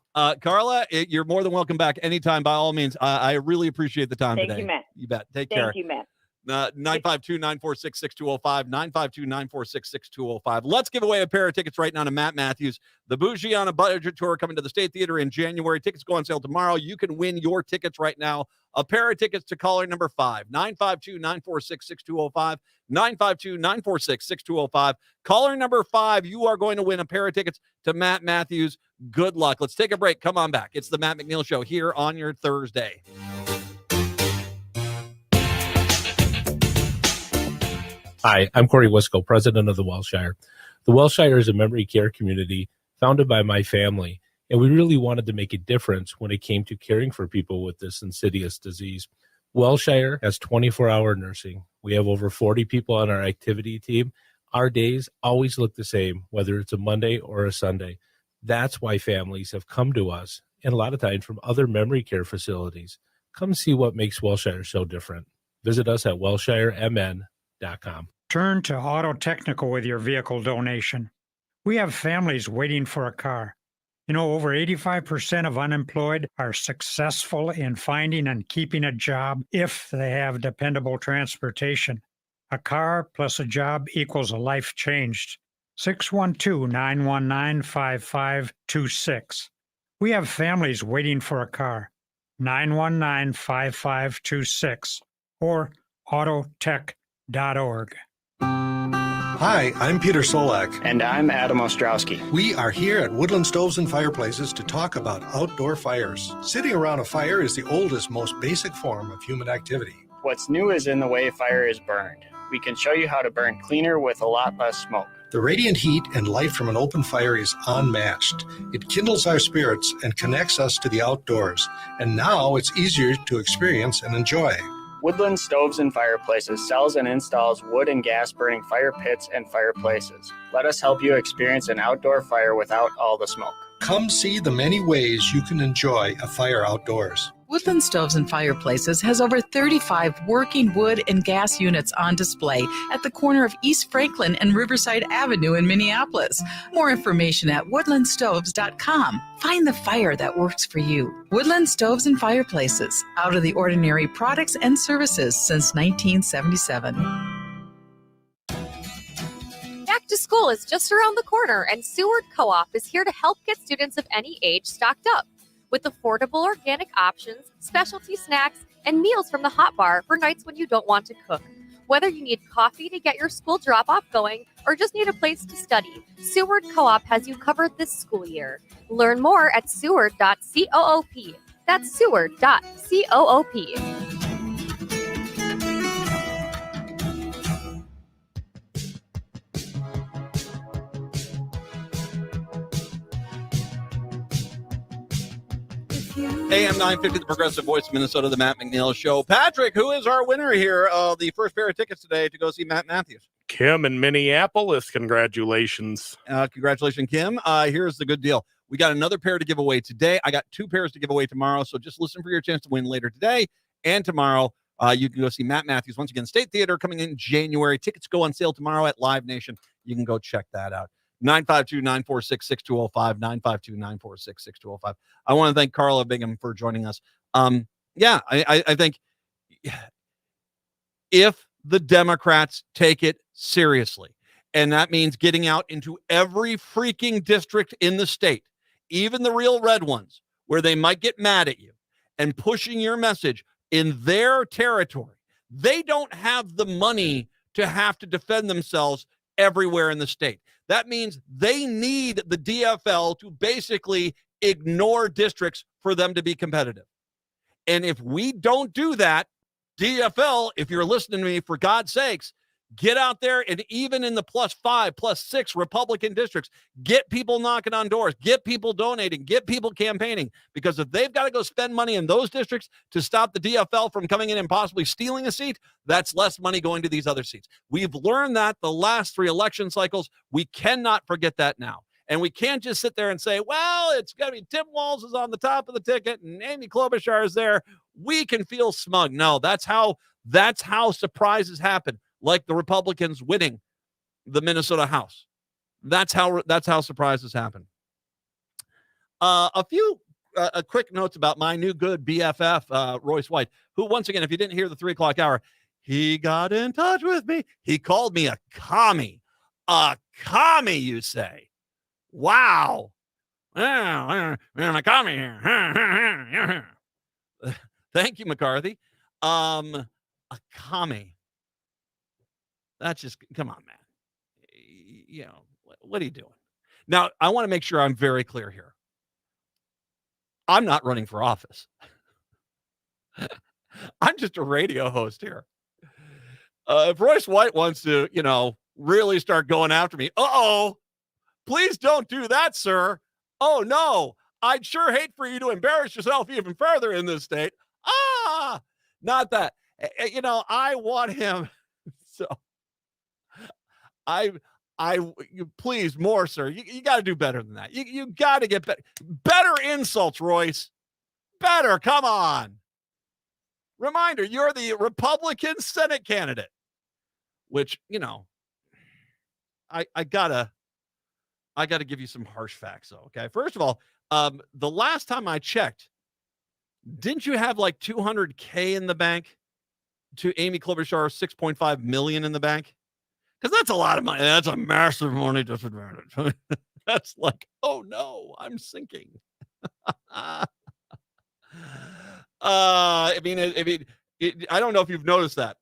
Carla, you're more than welcome back anytime, by all means. I really appreciate the time today. Thank you, Matt. You bet. Take care. Thank you, Matt. 952-946-6205, 952-946-6205. Let's give away a pair of tickets right now to Matt Matthews. The Bougie on a Budget Tour coming to the State Theater in January. Tickets go on sale tomorrow. You can win your tickets right now. A pair of tickets to caller number 5, 952-946-6205, 952-946-6205. Caller number 5, you are going to win a pair of tickets to Matt Matthews. Good luck. Let's take a break. Come on back. It's the Matt McNeil Show here on your Thursday. Hi, I'm Corey Wisco, president of the Welshire. The Welshire is a memory care community founded by my family, and we really wanted to make a difference when it came to caring for people with this insidious disease. Welshire has 24-hour nursing. We have over 40 people on our activity team. Our days always look the same, whether it's a Monday or a Sunday. That's why families have come to us, and a lot of times from other memory care facilities. Come see what makes Welshire so different. Visit us at welshiremn.com. Turn to Auto Technical with your vehicle donation. We have families waiting for a car. Over 85% of unemployed are successful in finding and keeping a job if they have dependable transportation. A car plus a job equals a life changed. 612-919-5526. We have families waiting for a car. 919-5526 or autotech.org. Hi, I'm Peter Solak. And I'm Adam Ostrowski. We are here at Woodland Stoves and Fireplaces to talk about outdoor fires. Sitting around a fire is the oldest, most basic form of human activity. What's new is in the way fire is burned. We can show you how to burn cleaner with a lot less smoke. The radiant heat and light from an open fire is unmatched. It kindles our spirits and connects us to the outdoors. And now it's easier to experience and enjoy. Woodland Stoves and Fireplaces sells and installs wood and gas burning fire pits and fireplaces. Let us help you experience an outdoor fire without all the smoke. Come see the many ways you can enjoy a fire outdoors. Woodland Stoves and Fireplaces has over 35 working wood and gas units on display at the corner of East Franklin and Riverside Avenue in Minneapolis. More information at woodlandstoves.com. Find the fire that works for you. Woodland Stoves and Fireplaces. Out of the ordinary products and services since 1977. Back to school is just around the corner, and Seward Co-op is here to help get students of any age stocked up with affordable organic options, specialty snacks, and meals from the hot bar for nights when you don't want to cook. Whether you need coffee to get your school drop-off going or just need a place to study, Seward Co-op has you covered this school year. Learn more at seward.coop. That's seward.coop. AM 950, the Progressive Voice of Minnesota, the Matt McNeil Show. Patrick, who is our winner here of the first pair of tickets today to go see Matt Matthews? Kim in Minneapolis. Congratulations. Congratulations, Kim. Here's the good deal. We got another pair to give away today. I got 2 pairs to give away tomorrow. So just listen for your chance to win later today and tomorrow. You can go see Matt Matthews once again, State Theater, coming in January. Tickets go on sale tomorrow at Live Nation. You can go check that out. 952-946-6205, 952-946-6205. I want to thank Carla Bingham for joining us. I think if the Democrats take it seriously, and that means getting out into every freaking district in the state, even the real red ones, where they might get mad at you, and pushing your message in their territory, they don't have the money to have to defend themselves everywhere in the state. That means they need the DFL to basically ignore districts for them to be competitive. And if we don't do that, DFL, if you're listening to me, for God's sakes, get out there and even in the +5, +6 Republican districts, get people knocking on doors, get people donating, get people campaigning. Because if they've got to go spend money in those districts to stop the DFL from coming in and possibly stealing a seat, that's less money going to these other seats. We've learned that the last 3 election cycles. We cannot forget that now. And we can't just sit there and say, well, it's going to be Tim Walz is on the top of the ticket and Amy Klobuchar is there. We can feel smug. No, that's how surprises happen. Like the Republicans winning the Minnesota House. That's how surprises happen. A few quick notes about my new good BFF, Royce White, who, once again, if you didn't hear the 3 o'clock hour, he got in touch with me. He called me a commie. A commie, you say? Wow. Well, I'm a commie here. Thank you, McCarthy. A commie. That's just, come on, man. You know, what are you doing? Now, I want to make sure I'm very clear here. I'm not running for office. I'm just a radio host here. If Royce White wants to, really start going after me, please don't do that, sir. Oh, no. I'd sure hate for you to embarrass yourself even further in this state. Not that. I want him. So you please more, sir. You got to do better than that. You got to get better insults, Royce. Better. Come on. Reminder, you're the Republican Senate candidate, which, I gotta give you some harsh facts, though. Okay. First of all, the last time I checked, didn't you have like $200K in the bank to Amy Klobuchar, $6.5 million in the bank? Because that's a lot of money. That's a massive money disadvantage. That's like, oh no, I'm sinking. I don't know if you've noticed that,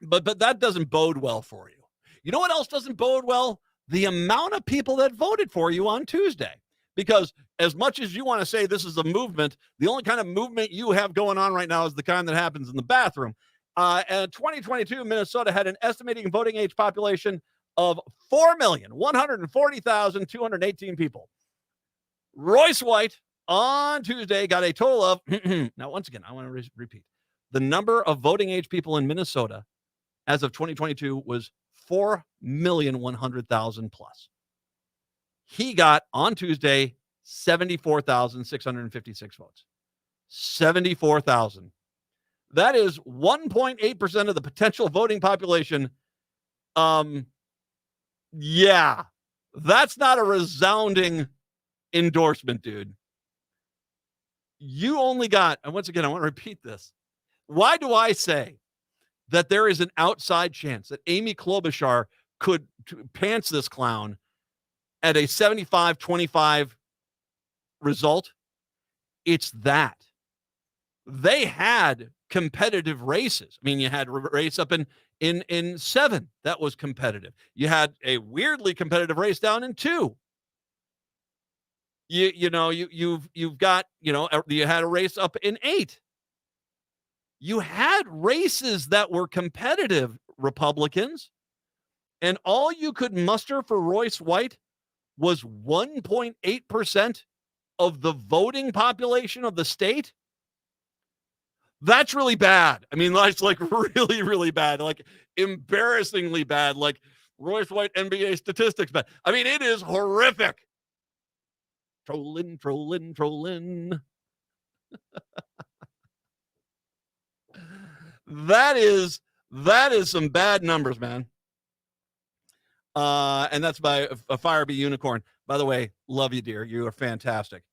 but that doesn't bode well for you. You know what else doesn't bode well? The amount of people that voted for you on Tuesday. Because as much as you want to say this is a movement, the only kind of movement you have going on right now is the kind that happens in the bathroom. And 2022, Minnesota had an estimating voting age population of 4,140,218 people. Royce White on Tuesday got a total of, now, once again, I want to repeat. The number of voting age people in Minnesota as of 2022 was 4,100,000 plus. He got on Tuesday 74,656 votes. 74,000. That is 1.8% of the potential voting population. Yeah, that's not a resounding endorsement, dude. You only got, and once again, I want to repeat this. Why do I say that there is an outside chance that Amy Klobuchar could pants this clown at a 75-25 result? It's that they had competitive races. I mean, you had a race up in 7 that was competitive. You had a weirdly competitive race down in 2. You had a race up in 8. You had races that were competitive, Republicans, and all you could muster for Royce White was 1.8% of the voting population of the state. That's really bad. I mean, that's like really, really bad, like embarrassingly bad, like Royce White NBA statistics bad. I mean, it is horrific. Trolling. That is some bad numbers, man. And that's by a Firebee Unicorn. By the way, love you, dear. You are fantastic.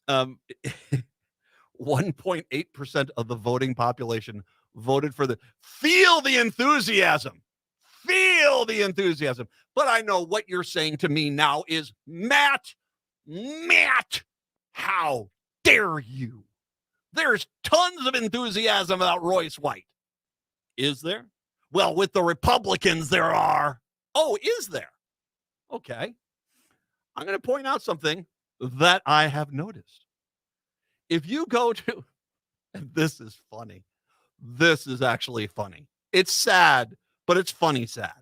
1.8% of the voting population voted for feel the enthusiasm. But I know what you're saying to me now is, Matt, how dare you? There's tons of enthusiasm about Royce White. Is there? Well, with the Republicans, there are. Oh, is there? Okay. I'm going to point out something that I have noticed. If you go to, and this is funny. This is actually funny. It's sad, but it's funny sad.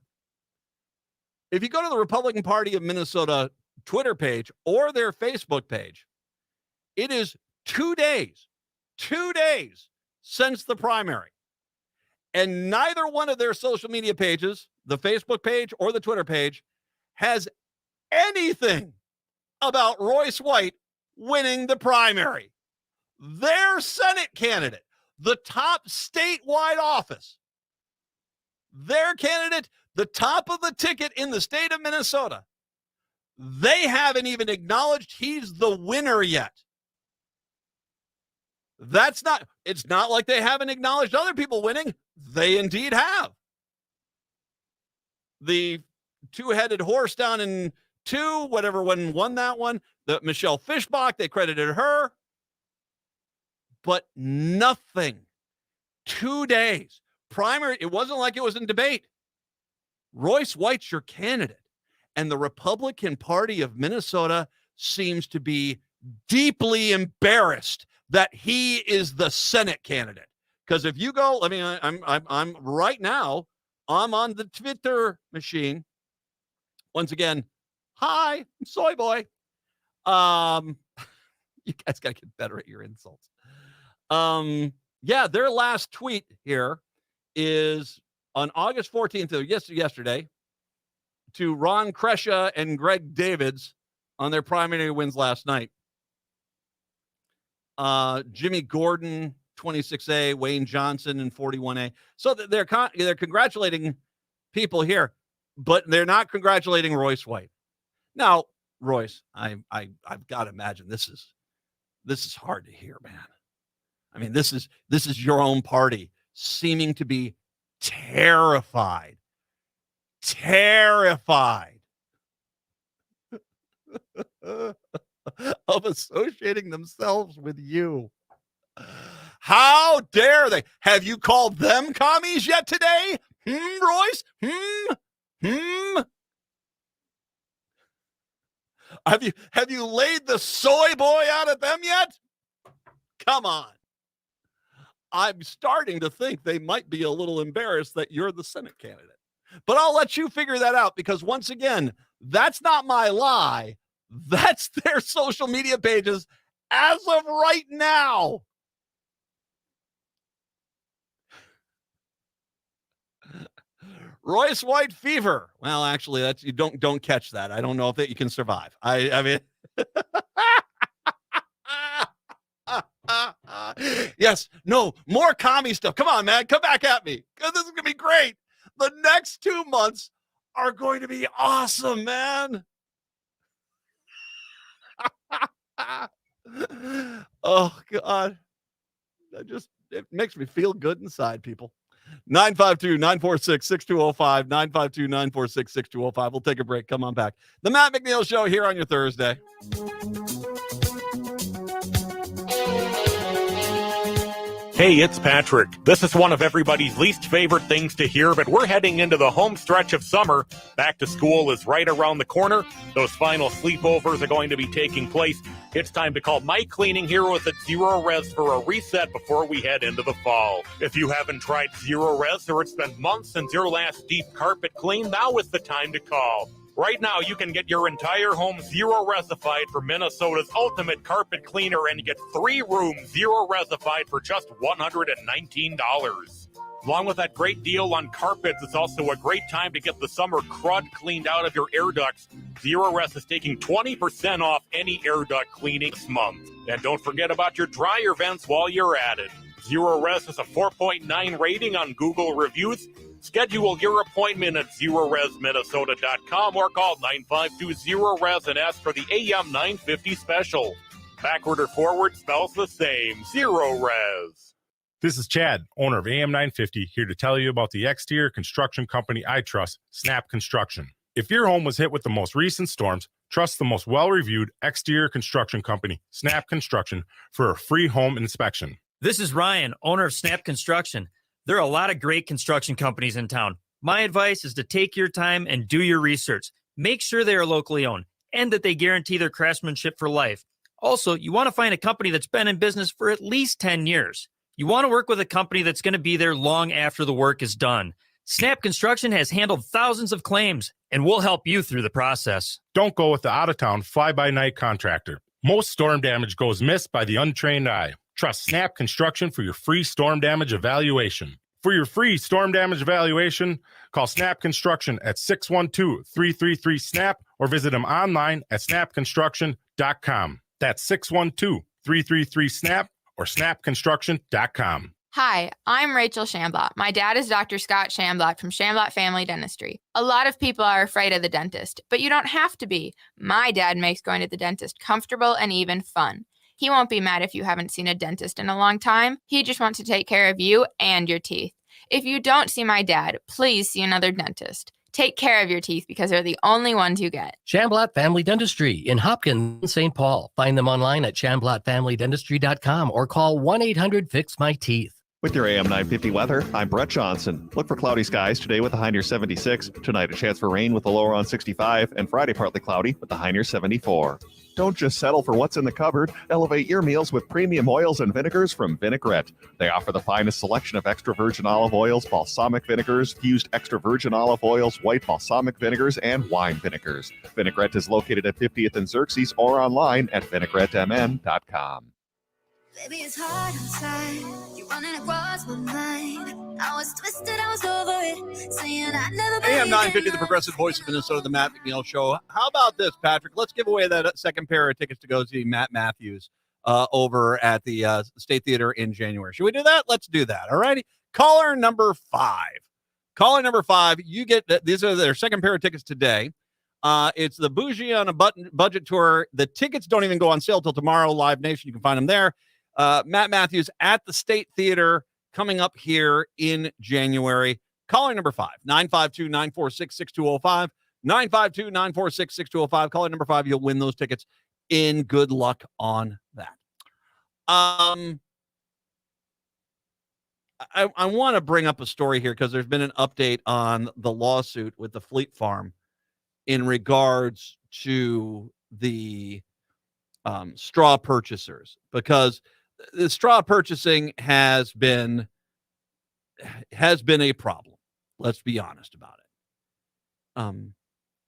If you go to the Republican Party of Minnesota Twitter page or their Facebook page, it is 2 days since the primary. And neither one of their social media pages, the Facebook page or the Twitter page, has anything about Royce White winning the primary. Their Senate candidate, the top statewide office, their candidate, the top of the ticket in the state of Minnesota, they haven't even acknowledged he's the winner yet. It's not like they haven't acknowledged other people winning. They indeed have. The two-headed horse down in 2, whatever one won that one, the Michelle Fischbach, they credited her. But nothing. 2 days. Primary, it wasn't like it was in debate. Royce White's your candidate. And the Republican Party of Minnesota seems to be deeply embarrassed that he is the Senate candidate. Because if you go, I'm right now, I'm on the Twitter machine. Once again, hi, I'm Soy Boy. You guys got to get better at your insults. Yeah, their last tweet here is on August 14th, yesterday, to Ron Kresha and Greg Davids on their primary wins last night. Jimmy Gordon, 26A, Wayne Johnson, and 41A. So they're congratulating people here, but they're not congratulating Royce White. Now, Royce, I've got to imagine this is hard to hear, man. I mean, this is your own party seeming to be terrified of associating themselves with you. How dare they? Have you called them commies yet today? Royce? Have you laid the soy boy out at them yet? Come on. I'm starting to think they might be a little embarrassed that you're the Senate candidate. But I'll let you figure that out, because once again, that's not my lie. That's their social media pages as of right now. Royce White fever. Well, actually, that's, you don't catch that. I don't know if you can survive. I mean, yes, no, more commie stuff. Come on, man, come back at me, because this is gonna be great. The next 2 months are going to be awesome, man. Oh God, it makes me feel good inside, people. 952-946-6205, 952-946-6205. We'll take a break. Come on back. The Matt McNeil Show here on your Thursday. Hey, it's Patrick. This is one of everybody's least favorite things to hear, but we're heading into the home stretch of summer. Back to school is right around the corner. Those final sleepovers are going to be taking place. It's time to call My Cleaning Heroes at Zero Res for a reset before we head into the fall. If you haven't tried Zero Res or it's been months since your last deep carpet clean, now is the time to call. Right now, you can get your entire home zero-resified for Minnesota's ultimate carpet cleaner and get 3 rooms zero-resified for just $119. Along with that great deal on carpets, it's also a great time to get the summer crud cleaned out of your air ducts. Zero Rest is taking 20% off any air duct cleaning this month. And don't forget about your dryer vents while you're at it. Zero Rest has a 4.9 rating on Google reviews. Schedule your appointment at ZeroResMinnesota.com or call 952-ZERO-RES and ask for the AM 950 special. Backward or forward spells the same. Zero Res. This is Chad, owner of AM 950, here to tell you about the exterior construction company I trust, Snap Construction. If your home was hit with the most recent storms, trust the most well-reviewed exterior construction company, Snap Construction, for a free home inspection. This is Ryan, owner of Snap Construction. There are a lot of great construction companies in town. My advice is to take your time and do your research. Make sure they are locally owned and that they guarantee their craftsmanship for life. Also, you want to find a company that's been in business for at least 10 years. You want to work with a company that's going to be there long after the work is done. Snap Construction has handled thousands of claims, and we'll help you through the process. Don't go with the out-of-town fly-by-night contractor. Most storm damage goes missed by the untrained eye. Trust Snap Construction for your free storm damage evaluation. For your free storm damage evaluation, call Snap Construction at 612-333-SNAP or visit them online at snapconstruction.com. That's 612-333-SNAP or snapconstruction.com. Hi, I'm Rachel Shamblat. My dad is Dr. Scott Shamblat from Shamblat Family Dentistry. A lot of people are afraid of the dentist, but you don't have to be. My dad makes going to the dentist comfortable and even fun. He won't be mad if you haven't seen a dentist in a long time. He just wants to take care of you and your teeth. If you don't see my dad, please see another dentist. Take care of your teeth because they're the only ones you get. Shamblat Family Dentistry in Hopkins, St. Paul. Find them online at shamblatfamilydentistry.com or call 1-800-FIX-MY-TEETH. With your AM 950 weather, I'm Brett Johnson. Look for cloudy skies today with a high near 76. Tonight, a chance for rain with a low around 65. And Friday, partly cloudy with a high near 74. Don't just settle for what's in the cupboard. Elevate your meals with premium oils and vinegars from Vinaigrette. They offer the finest selection of extra virgin olive oils, balsamic vinegars, fused extra virgin olive oils, white balsamic vinegars, and wine vinegars. Vinaigrette is located at 50th and Xerxes or online at vinaigrettemn.com. Baby, it's hard inside. You're running across my mind. I was twisted, I was over it. Saying I never AM 950, the progressive voice of Minnesota, the Matt McNeil Show. How about this, Patrick? Let's give away that second pair of tickets to go see Matt Matthews over at the State Theater in January. Should we do that? Let's do that. All righty. Caller number 5. Caller number 5, you get these are their second pair of tickets today. It's the Bougie on a Budget Tour. The tickets don't even go on sale till tomorrow. Live Nation, you can find them there. Matt Matthews at the State Theater coming up here in January. Caller number 5, 952-946-6205. 952-946-6205. Caller number 5, you'll win those tickets. In good luck on that. I want to bring up a story here because there's been an update on the lawsuit with the Fleet Farm in regards to the straw purchasers, because the straw purchasing has been a problem. Let's be honest about it.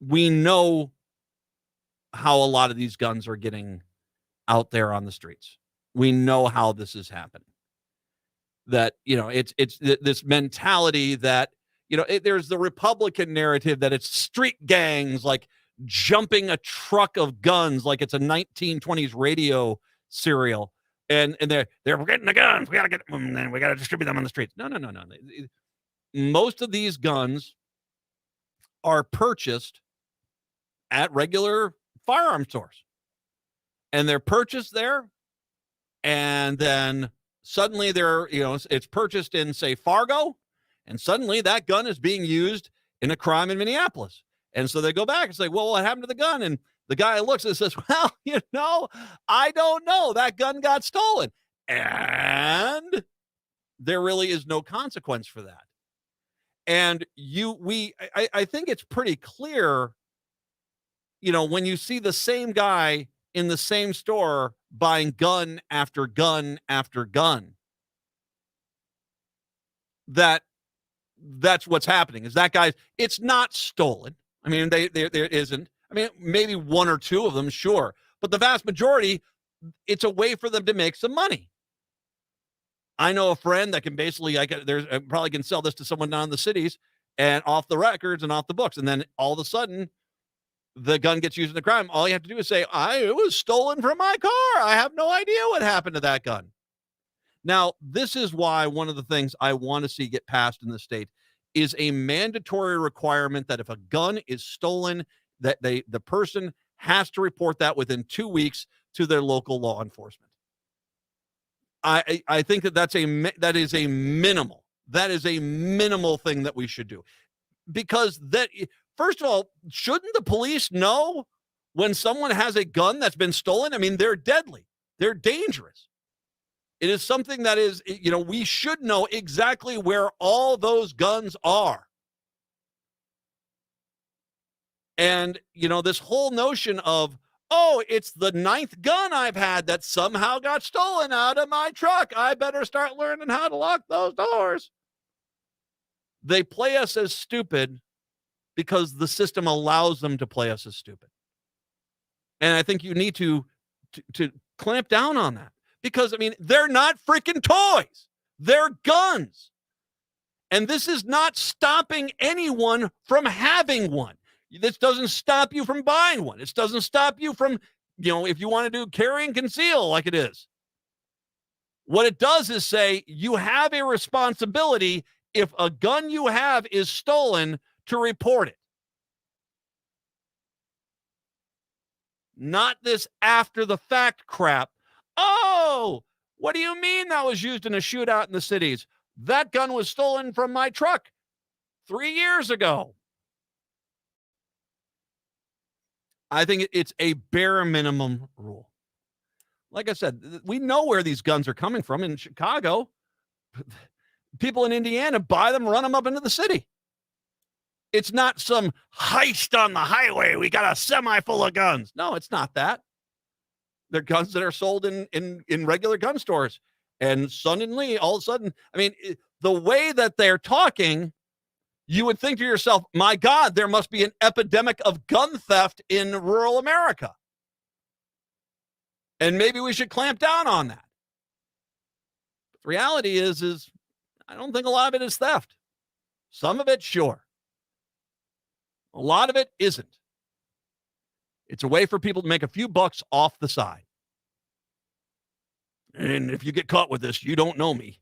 We know how a lot of these guns are getting out there on the streets. We know how this is happening. That, it's this mentality that, there's the Republican narrative that it's street gangs like jumping a truck of guns like it's a 1920s radio serial. And they're getting the guns. We got to get them, and then we got to distribute them on the streets. No. Most of these guns are purchased at regular firearm stores. And they're purchased there. And then suddenly it's purchased in, say, Fargo. And suddenly that gun is being used in a crime in Minneapolis. And so they go back and say, well, what happened to the gun? And the guy looks and says, well, I don't know. That gun got stolen. And there really is no consequence for that. And I think it's pretty clear, when you see the same guy in the same store buying gun after gun after gun, that's what's happening. Is that guy, it's not stolen. I mean, there isn't. I mean, maybe one or two of them, sure. But the vast majority, it's a way for them to make some money. I know a friend that can basically, I probably can sell this to someone down in the cities and off the records and off the books. And then all of a sudden, the gun gets used in the crime. All you have to do is say, it was stolen from my car. I have no idea what happened to that gun. Now, this is why one of the things I want to see get passed in the state is a mandatory requirement that if a gun is stolen, that the person has to report that within 2 weeks to their local law enforcement. I think that is a minimal thing that we should do, because that, first of all, shouldn't the police know when someone has a gun that's been stolen? I mean, they're deadly, they're dangerous. It is something that is, we should know exactly where all those guns are. And, this whole notion of, it's the 9th gun I've had that somehow got stolen out of my truck. I better start learning how to lock those doors. They play us as stupid because the system allows them to play us as stupid. And I think you need to clamp down on that. Because, they're not freaking toys. They're guns. And this is not stopping anyone from having one. This doesn't stop you from buying one. It doesn't stop you from, if you want to do carry and conceal like it is. What it does is say you have a responsibility if a gun you have is stolen to report it. Not this after the fact crap. What do you mean that was used in a shootout in the cities? That gun was stolen from my truck 3 years ago. I think it's a bare minimum rule. Like I said, we know where these guns are coming from. In Chicago, people in Indiana buy them, run them up into the city. It's not some heist on the highway. We got a semi full of guns. No, it's not that. They're guns that are sold in regular gun stores. And suddenly, all of a sudden, the way that they're talking, you would think to yourself, my God, there must be an epidemic of gun theft in rural America. And maybe we should clamp down on that. But the reality is I don't think a lot of it is theft. Some of it, sure. A lot of it isn't. It's a way for people to make a few bucks off the side. And if you get caught with this, you don't know me.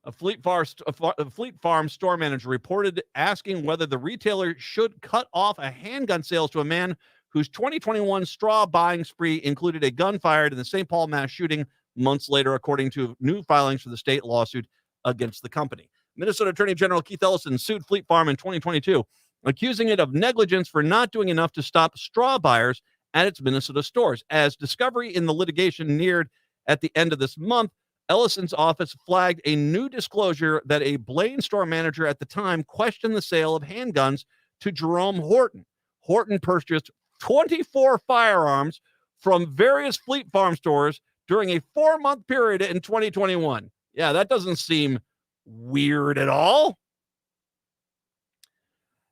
A Fleet Farm store manager reported asking whether the retailer should cut off a handgun sales to a man whose 2021 straw buying spree included a gun fired in the St. Paul mass shooting months later, according to new filings for the state lawsuit against the company. Minnesota Attorney General Keith Ellison sued Fleet Farm in 2022, accusing it of negligence for not doing enough to stop straw buyers at its Minnesota stores. As discovery in the litigation neared at the end of this month, Ellison's office flagged a new disclosure that a Blaine store manager at the time questioned the sale of handguns to Jerome Horton. Horton purchased 24 firearms from various Fleet Farm stores during a 4-month period in 2021. Yeah, that doesn't seem weird at all.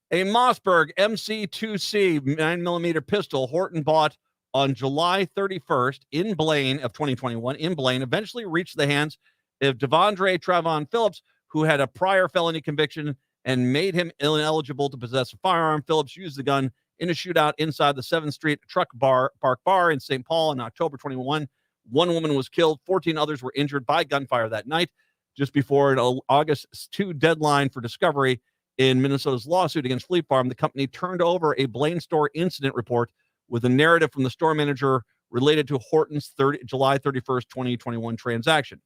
A Mossberg MC2C 9mm pistol Horton bought on July 31st in Blaine of 2021 in Blaine eventually reached the hands of Devondre Travon Phillips, who had a prior felony conviction and made him ineligible to possess a firearm. Phillips used the gun in a shootout inside the 7th Street Park Bar in St. Paul in October 21. One woman was killed. 14 others were injured by gunfire that night, just before an August 2 deadline for discovery in Minnesota's lawsuit against Fleet Farm. The company turned over a Blaine store incident report with a narrative from the store manager related to Horton's July 31st, 2021 transaction.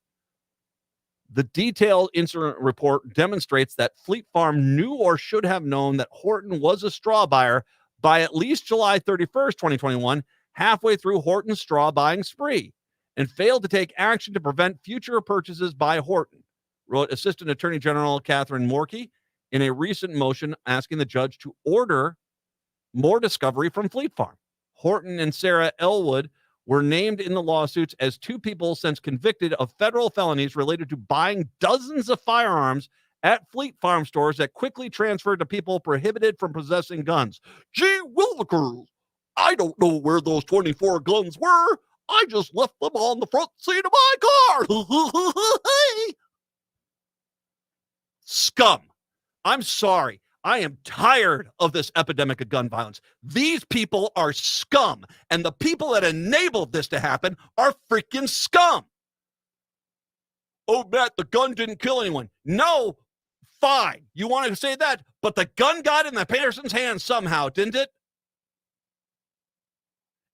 The detailed incident report demonstrates that Fleet Farm knew or should have known that Horton was a straw buyer by at least July 31st, 2021, halfway through Horton's straw buying spree, and failed to take action to prevent future purchases by Horton, wrote Assistant Attorney General Catherine Morkey in a recent motion asking the judge to order more discovery from Fleet Farm. Horton and Sarah Elwood were named in the lawsuits as two people since convicted of federal felonies related to buying dozens of firearms at Fleet Farm stores that quickly transferred to people prohibited from possessing guns. Gee willikers, I don't know where those 24 guns were. I just left them on the front seat of my car. Scum. I'm sorry. I am tired of this epidemic of gun violence. These people are scum. And the people that enabled this to happen are freaking scum. Oh, Matt, the gun didn't kill anyone. No, fine. You want to say that, but the gun got in the person's hands somehow, didn't it?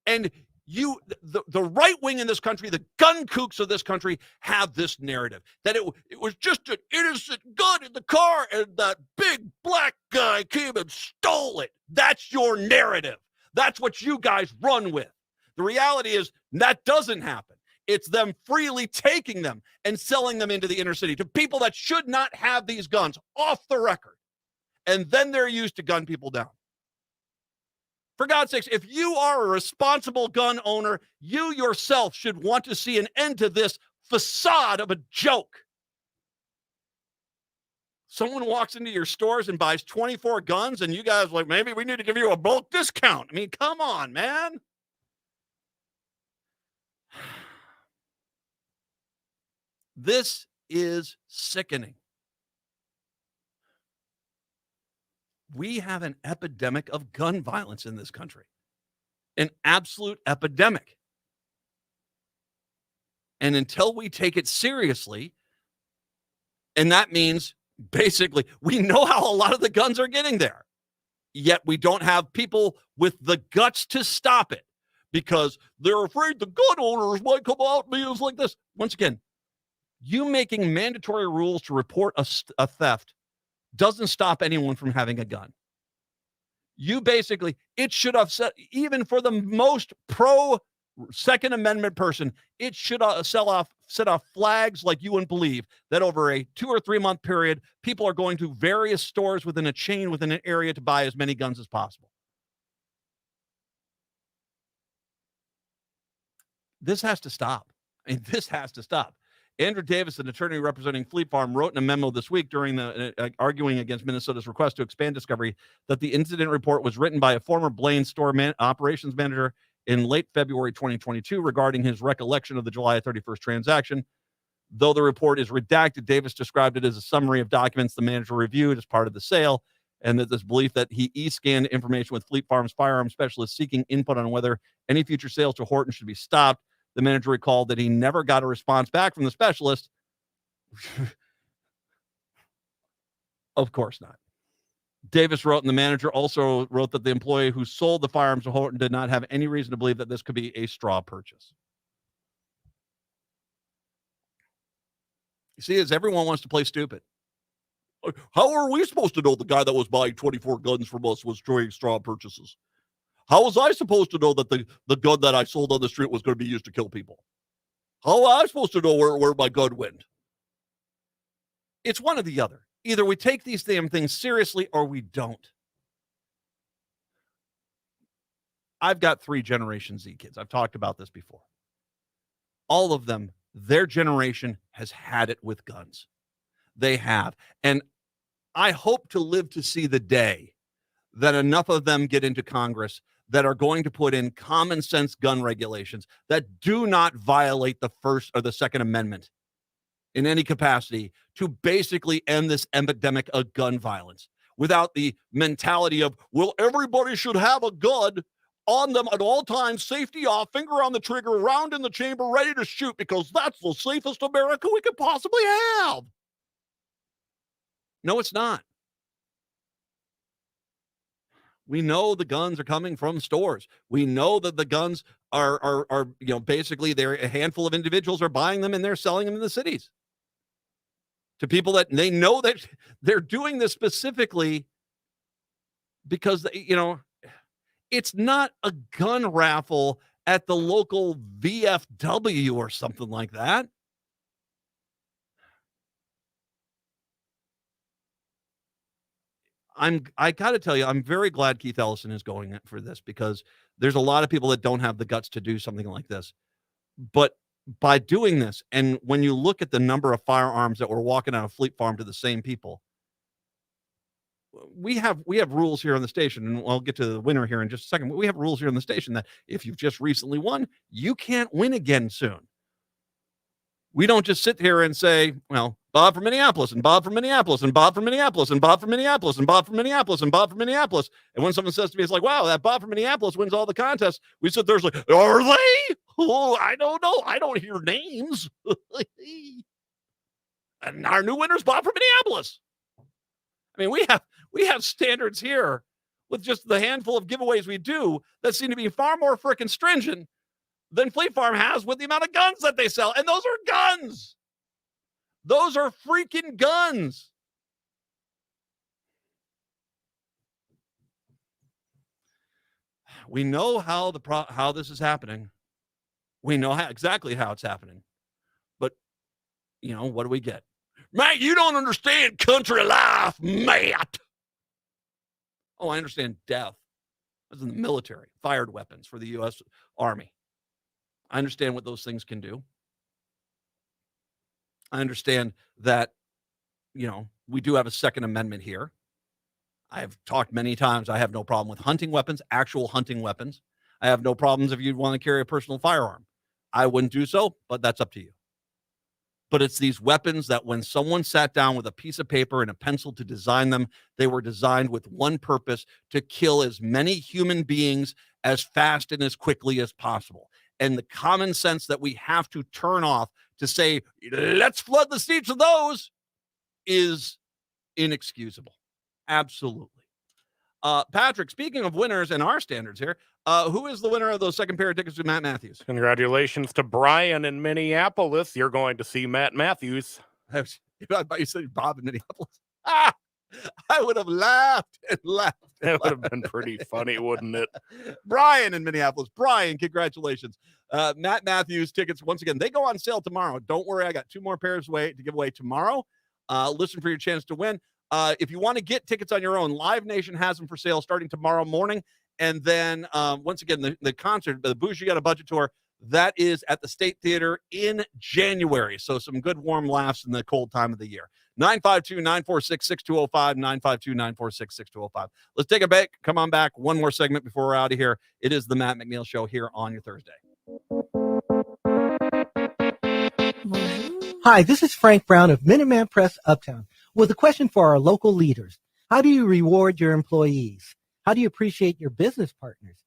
And the right wing in this country, the gun kooks of this country, have this narrative that it was just an innocent gun in the car and that big black guy came and stole it. That's your narrative. That's what you guys run with. The reality is that doesn't happen. It's them freely taking them and selling them into the inner city to people that should not have these guns, off the record. And then they're used to gun people down. For God's sakes, if you are a responsible gun owner, you yourself should want to see an end to this facade of a joke. Someone walks into your stores and buys 24 guns, and you guys are like, maybe we need to give you a bulk discount. I mean, come on, man. This is sickening. We have an epidemic of gun violence in this country, an absolute epidemic. And until we take it seriously, and that means basically we know how a lot of the guns are getting there, yet we don't have people with the guts to stop it because they're afraid the gun owners might come out and be like this. Once again, you making mandatory rules to report a theft doesn't stop anyone from having a gun. You basically, it should have set, even for the most pro Second Amendment person, it should set off flags like you wouldn't believe that over a 2 or 3 month period, people are going to various stores within a chain within an area to buy as many guns as possible. This has to stop. I mean, this has to stop. Andrew Davis, an attorney representing Fleet Farm, wrote in a memo this week during the arguing against Minnesota's request to expand discovery that the incident report was written by a former Blaine store operations manager in late February 2022 regarding his recollection of the July 31st transaction. Though the report is redacted, Davis described it as a summary of documents the manager reviewed as part of the sale, and that this belief that he e-scanned information with Fleet Farm's firearm specialist seeking input on whether any future sales to Horton should be stopped. The manager recalled that he never got a response back from the specialist. Of course not. Davis wrote, and the manager also wrote that the employee who sold the firearms to Horton did not have any reason to believe that this could be a straw purchase. You see, as everyone wants to play stupid. How are we supposed to know the guy that was buying 24 guns from us was doing straw purchases? How was I supposed to know that the gun that I sold on the street was going to be used to kill people? How am I supposed to know where my gun went? It's one or the other. Either we take these damn things seriously or we don't. I've got 3 Generation Z kids. I've talked about this before. All of them, their generation has had it with guns. They have. And I hope to live to see the day that enough of them get into Congress that are going to put in common sense gun regulations that do not violate the First or the Second Amendment in any capacity to basically end this epidemic of gun violence without the mentality of, well, everybody should have a gun on them at all times, safety off, finger on the trigger, round in the chamber, ready to shoot because that's the safest America we could possibly have. No, it's not. We know the guns are coming from stores. We know that the guns are basically they're a handful of individuals are buying them and they're selling them in the cities to people that they know that they're doing this specifically because, it's not a gun raffle at the local VFW or something like that. I got to tell you, I'm very glad Keith Ellison is going for this because there's a lot of people that don't have the guts to do something like this. But by doing this, and when you look at the number of firearms that were walking out of Fleet Farm to the same people, we have rules here on the station, and I'll get to the winner here in just a second. But we have rules here on the station that if you've just recently won, you can't win again soon. We don't just sit here and say, well, Bob from Minneapolis and Bob from Minneapolis and Bob from Minneapolis and Bob from Minneapolis and Bob from Minneapolis and Bob from Minneapolis. And when someone says to me, it's like, wow, that Bob from Minneapolis wins all the contests. We sit there like, are they? Oh, I don't know. I don't hear names. And our new winner's Bob from Minneapolis. I mean, we have standards here with just the handful of giveaways we do that seem to be far more freaking stringent than Fleet Farm has with the amount of guns that they sell. And those are guns. Those are freaking guns. We know how this is happening. We know exactly how it's happening. But, what do we get? Matt, you don't understand country life, Matt. Oh, I understand death. I was in the military, fired weapons for the U.S. Army. I understand what those things can do. I understand that, we do have a Second Amendment here. I've talked many times. I have no problem with hunting weapons, actual hunting weapons. I have no problems if you'd want to carry a personal firearm. I wouldn't do so, but that's up to you. But it's these weapons that when someone sat down with a piece of paper and a pencil to design them, they were designed with one purpose: to kill as many human beings as fast and as quickly as possible. And the common sense that we have to turn off to say, let's flood the streets of those, is inexcusable. Absolutely. Patrick, speaking of winners and our standards here, who is the winner of those second pair of tickets to Matt Matthews? Congratulations to Brian in Minneapolis. You're going to see Matt Matthews. I thought you said Bob in Minneapolis. I would have laughed and laughed. That would have been pretty funny, wouldn't it? Brian in Minneapolis. Brian, congratulations. Matt Matthews tickets, once again, they go on sale tomorrow. Don't worry, I got 2 more pairs to give away tomorrow. Listen for your chance to win. If you want to get tickets on your own, Live Nation has them for sale starting tomorrow morning. And then, once again, the concert, the Bougie Got a Budget tour, that is at the State Theater in January. So some good warm laughs in the cold time of the year. 952-946-6205, 952-946-6205. Let's take a break. Come on back. One more segment before we're out of here. It is the Matt McNeil Show here on your Thursday. Hi, this is Frank Brown of Minuteman Press Uptown with a question for our local leaders. How do you reward your employees? How do you appreciate your business partners?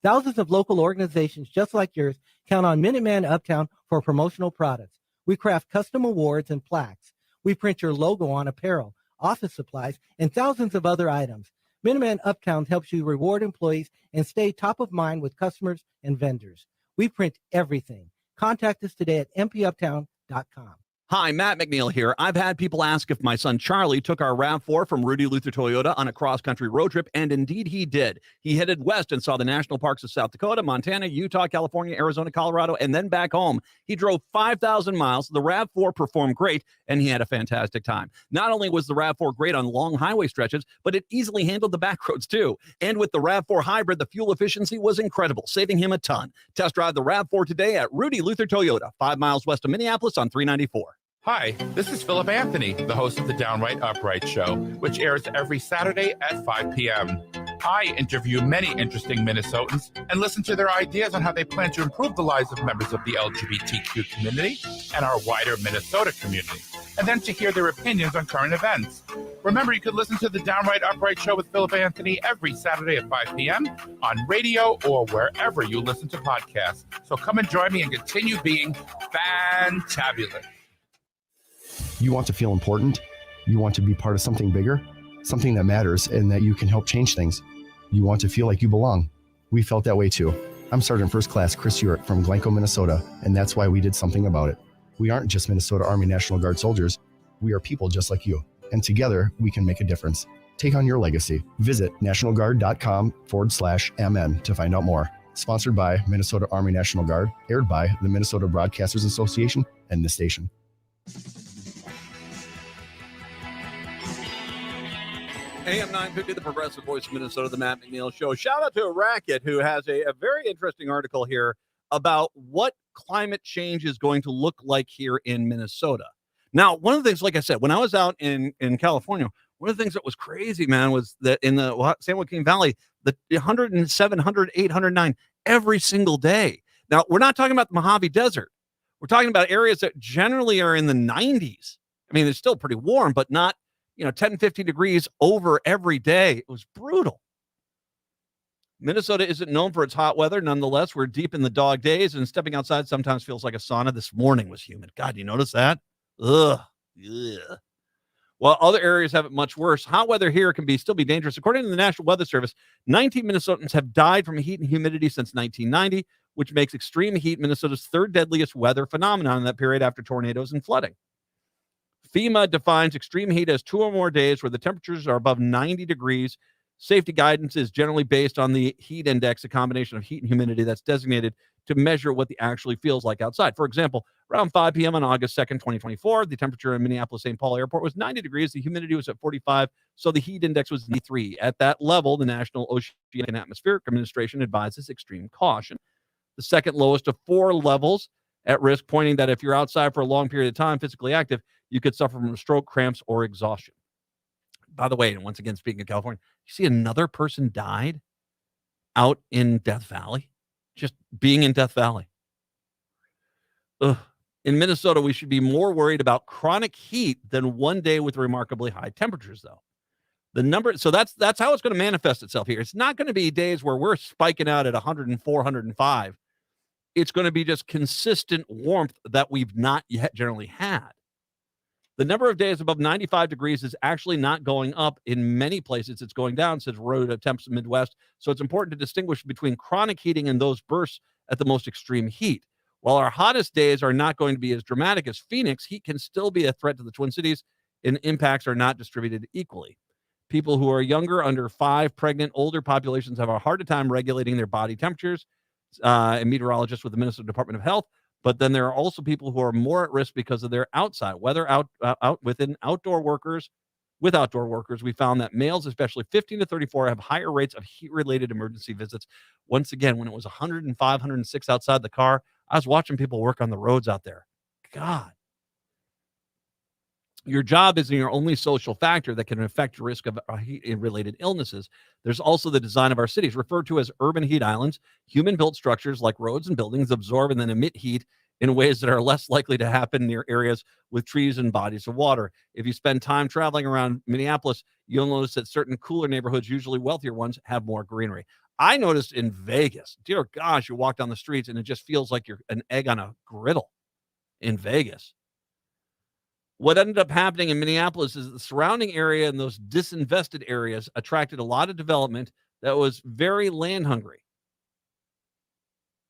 Thousands of local organizations just like yours count on Minuteman Uptown for promotional products. We craft custom awards and plaques. We print your logo on apparel, office supplies, and thousands of other items. Minuteman Uptown helps you reward employees and stay top of mind with customers and vendors. We print everything. Contact us today at mpuptown.com. Hi, Matt McNeil here. I've had people ask if my son Charlie took our RAV4 from Rudy Luther Toyota on a cross-country road trip, and indeed he did. He headed west and saw the national parks of South Dakota, Montana, Utah, California, Arizona, Colorado, and then back home. He drove 5,000 miles. The RAV4 performed great, and he had a fantastic time. Not only was the RAV4 great on long highway stretches, but it easily handled the back roads too. And with the RAV4 hybrid, the fuel efficiency was incredible, saving him a ton. Test drive the RAV4 today at Rudy Luther Toyota, 5 miles west of Minneapolis on 394. Hi, this is Philip Anthony, the host of the Downright Upright Show, which airs every Saturday at 5 p.m. I interview many interesting Minnesotans and listen to their ideas on how they plan to improve the lives of members of the LGBTQ community and our wider Minnesota community, and then to hear their opinions on current events. Remember, you can listen to the Downright Upright Show with Philip Anthony every Saturday at 5 p.m. on radio or wherever you listen to podcasts. So come and join me and continue being fantabulous. You want to feel important. You want to be part of something bigger, something that matters and that you can help change things. You want to feel like you belong. We felt that way too. I'm Sergeant First Class Chris Urick from Glencoe, Minnesota, and that's why we did something about it. We aren't just Minnesota Army National Guard soldiers. We are people just like you, and together we can make a difference. Take on your legacy. Visit nationalguard.com/MN to find out more. Sponsored by Minnesota Army National Guard, aired by the Minnesota Broadcasters Association and this station. AM 950, the Progressive Voice of Minnesota, the Matt McNeil Show. Shout out to Racket, who has a very interesting article here about what climate change is going to look like here in Minnesota. Now, one of the things, like I said, when I was out in California, One of the things that was crazy, man, was that in the San Joaquin Valley, the 107, 108, 109 every single day. Now, we're not talking about the Mojave Desert. We're talking about areas that generally are in the 90s. I mean, it's still pretty warm, but not, 10, 15 degrees over every day. It was brutal. Minnesota isn't known for its hot weather. Nonetheless, we're deep in the dog days, and stepping outside sometimes feels like a sauna. This morning was humid. God, you notice that? Ugh. Ugh. While other areas have it much worse, hot weather here can still be dangerous. According to the National Weather Service, 19 Minnesotans have died from heat and humidity since 1990, which makes extreme heat Minnesota's third deadliest weather phenomenon in that period after tornadoes and flooding. FEMA defines extreme heat as 2 or more days where the temperatures are above 90 degrees. Safety guidance is generally based on the heat index, a combination of heat and humidity that's designated to measure what the actually feels like outside. For example, around 5 p.m. on August 2nd, 2024, the temperature in Minneapolis-St. Paul Airport was 90 degrees. The humidity was at 45, so the heat index was 93. At that level, the National Oceanic and Atmospheric Administration advises extreme caution. The second lowest of 4 levels at risk, pointing that if you're outside for a long period of time, physically active, you could suffer from stroke, cramps, or exhaustion. By the way, and once again, speaking of California, you see another person died out in Death Valley, just being in Death Valley. Ugh. In Minnesota, we should be more worried about chronic heat than one day with remarkably high temperatures, though. So that's how it's going to manifest itself here. It's not going to be days where we're spiking out at 104, 105. It's going to be just consistent warmth that we've not yet generally had. The number of days above 95 degrees is actually not going up. In many places, it's going down, says Road Temps Midwest. So it's important to distinguish between chronic heating and those bursts at the most extreme heat. While our hottest days are not going to be as dramatic as Phoenix, heat can still be a threat to the Twin Cities, and impacts are not distributed equally. People who are younger, under 5, pregnant, older populations have a harder time regulating their body temperatures. And meteorologists with the Minnesota Department of Health. But then there are also people who are more at risk because of their outside weather. With outdoor workers, we found that males, especially 15 to 34, have higher rates of heat-related emergency visits. Once again, when it was 105, 106 outside the car, I was watching people work on the roads out there. God. Your job isn't your only social factor that can affect your risk of heat-related illnesses. There's also the design of our cities, referred to as urban heat islands. Human-built structures like roads and buildings absorb and then emit heat in ways that are less likely to happen near areas with trees and bodies of water. If you spend time traveling around Minneapolis, you'll notice that certain cooler neighborhoods, usually wealthier ones, have more greenery. I noticed in Vegas, dear gosh, you walk down the streets and it just feels like you're an egg on a griddle in Vegas. What ended up happening in Minneapolis is the surrounding area and those disinvested areas attracted a lot of development that was very land hungry.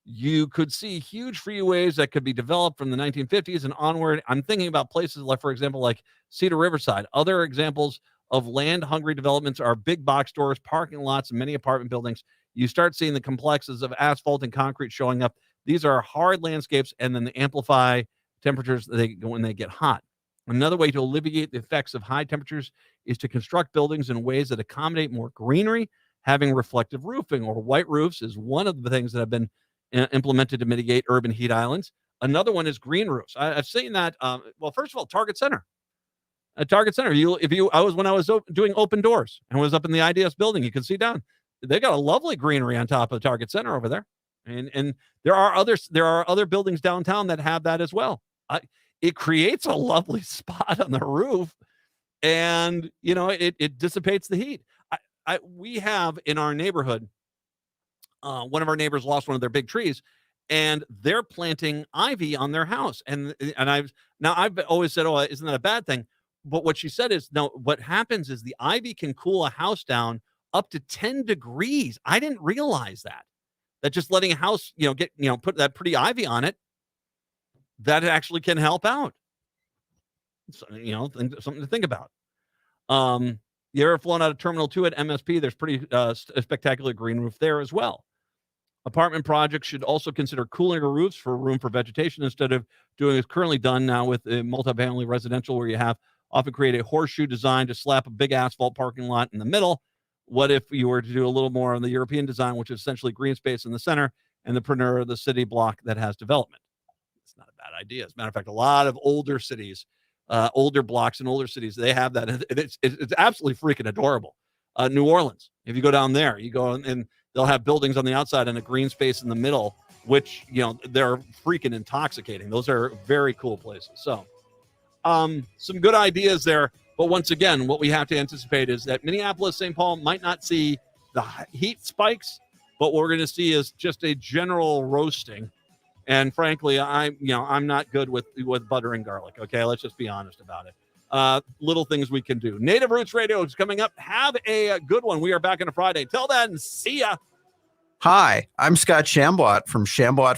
You could see huge freeways that could be developed from the 1950s and onward. I'm thinking about places like, for example, like Cedar Riverside. Other examples of land hungry developments are big box stores, parking lots, and many apartment buildings. You start seeing the complexes of asphalt and concrete showing up. These are hard landscapes, and then they amplify temperatures when they get hot. Another way to alleviate the effects of high temperatures is to construct buildings in ways that accommodate more greenery. Having reflective roofing or white roofs is one of the things that have been implemented to mitigate urban heat islands. Another one is green roofs. I've seen that. Well, first of all, Target Center. At Target Center, when I was doing open doors and was up in the IDS building, you can see down. They got a lovely greenery on top of Target Center over there, and there are other buildings downtown that have that as well. It creates a lovely spot on the roof, and it dissipates the heat. We have in our neighborhood, one of our neighbors lost one of their big trees, and they're planting ivy on their house. And I've always said, "Oh, isn't that a bad thing?" But what she said is, no. What happens is the ivy can cool a house down up to 10 degrees. I didn't realize that. That just letting a house, put that pretty ivy on it, that actually can help out. So, something to think about. You ever flown out of Terminal 2 at MSP? There's pretty spectacular green roof there as well. Apartment projects should also consider cooling your roofs for room for vegetation instead of doing as currently done now with multifamily residential, where you have often create a horseshoe design to slap a big asphalt parking lot in the middle. What if you were to do a little more on the European design, which is essentially green space in the center and the perimeter of the city block that has development? It's not a bad idea. As a matter of fact, a lot of older cities older blocks in older cities, they have that. And it's absolutely freaking adorable. New Orleans, if you go down there, you go and they'll have buildings on the outside and a green space in the middle, which, they're freaking intoxicating. Those are very cool places. So some good ideas there. But once again, what we have to anticipate is that Minneapolis, St. Paul might not see the heat spikes, but what we're going to see is just a general roasting. And frankly, I'm not good with butter and garlic. Okay, let's just be honest about it. Little things we can do. Native Roots Radio is coming up. Have a good one. We are back on a Friday. Till then, see ya. Hi, I'm Scott Shambot from Shambot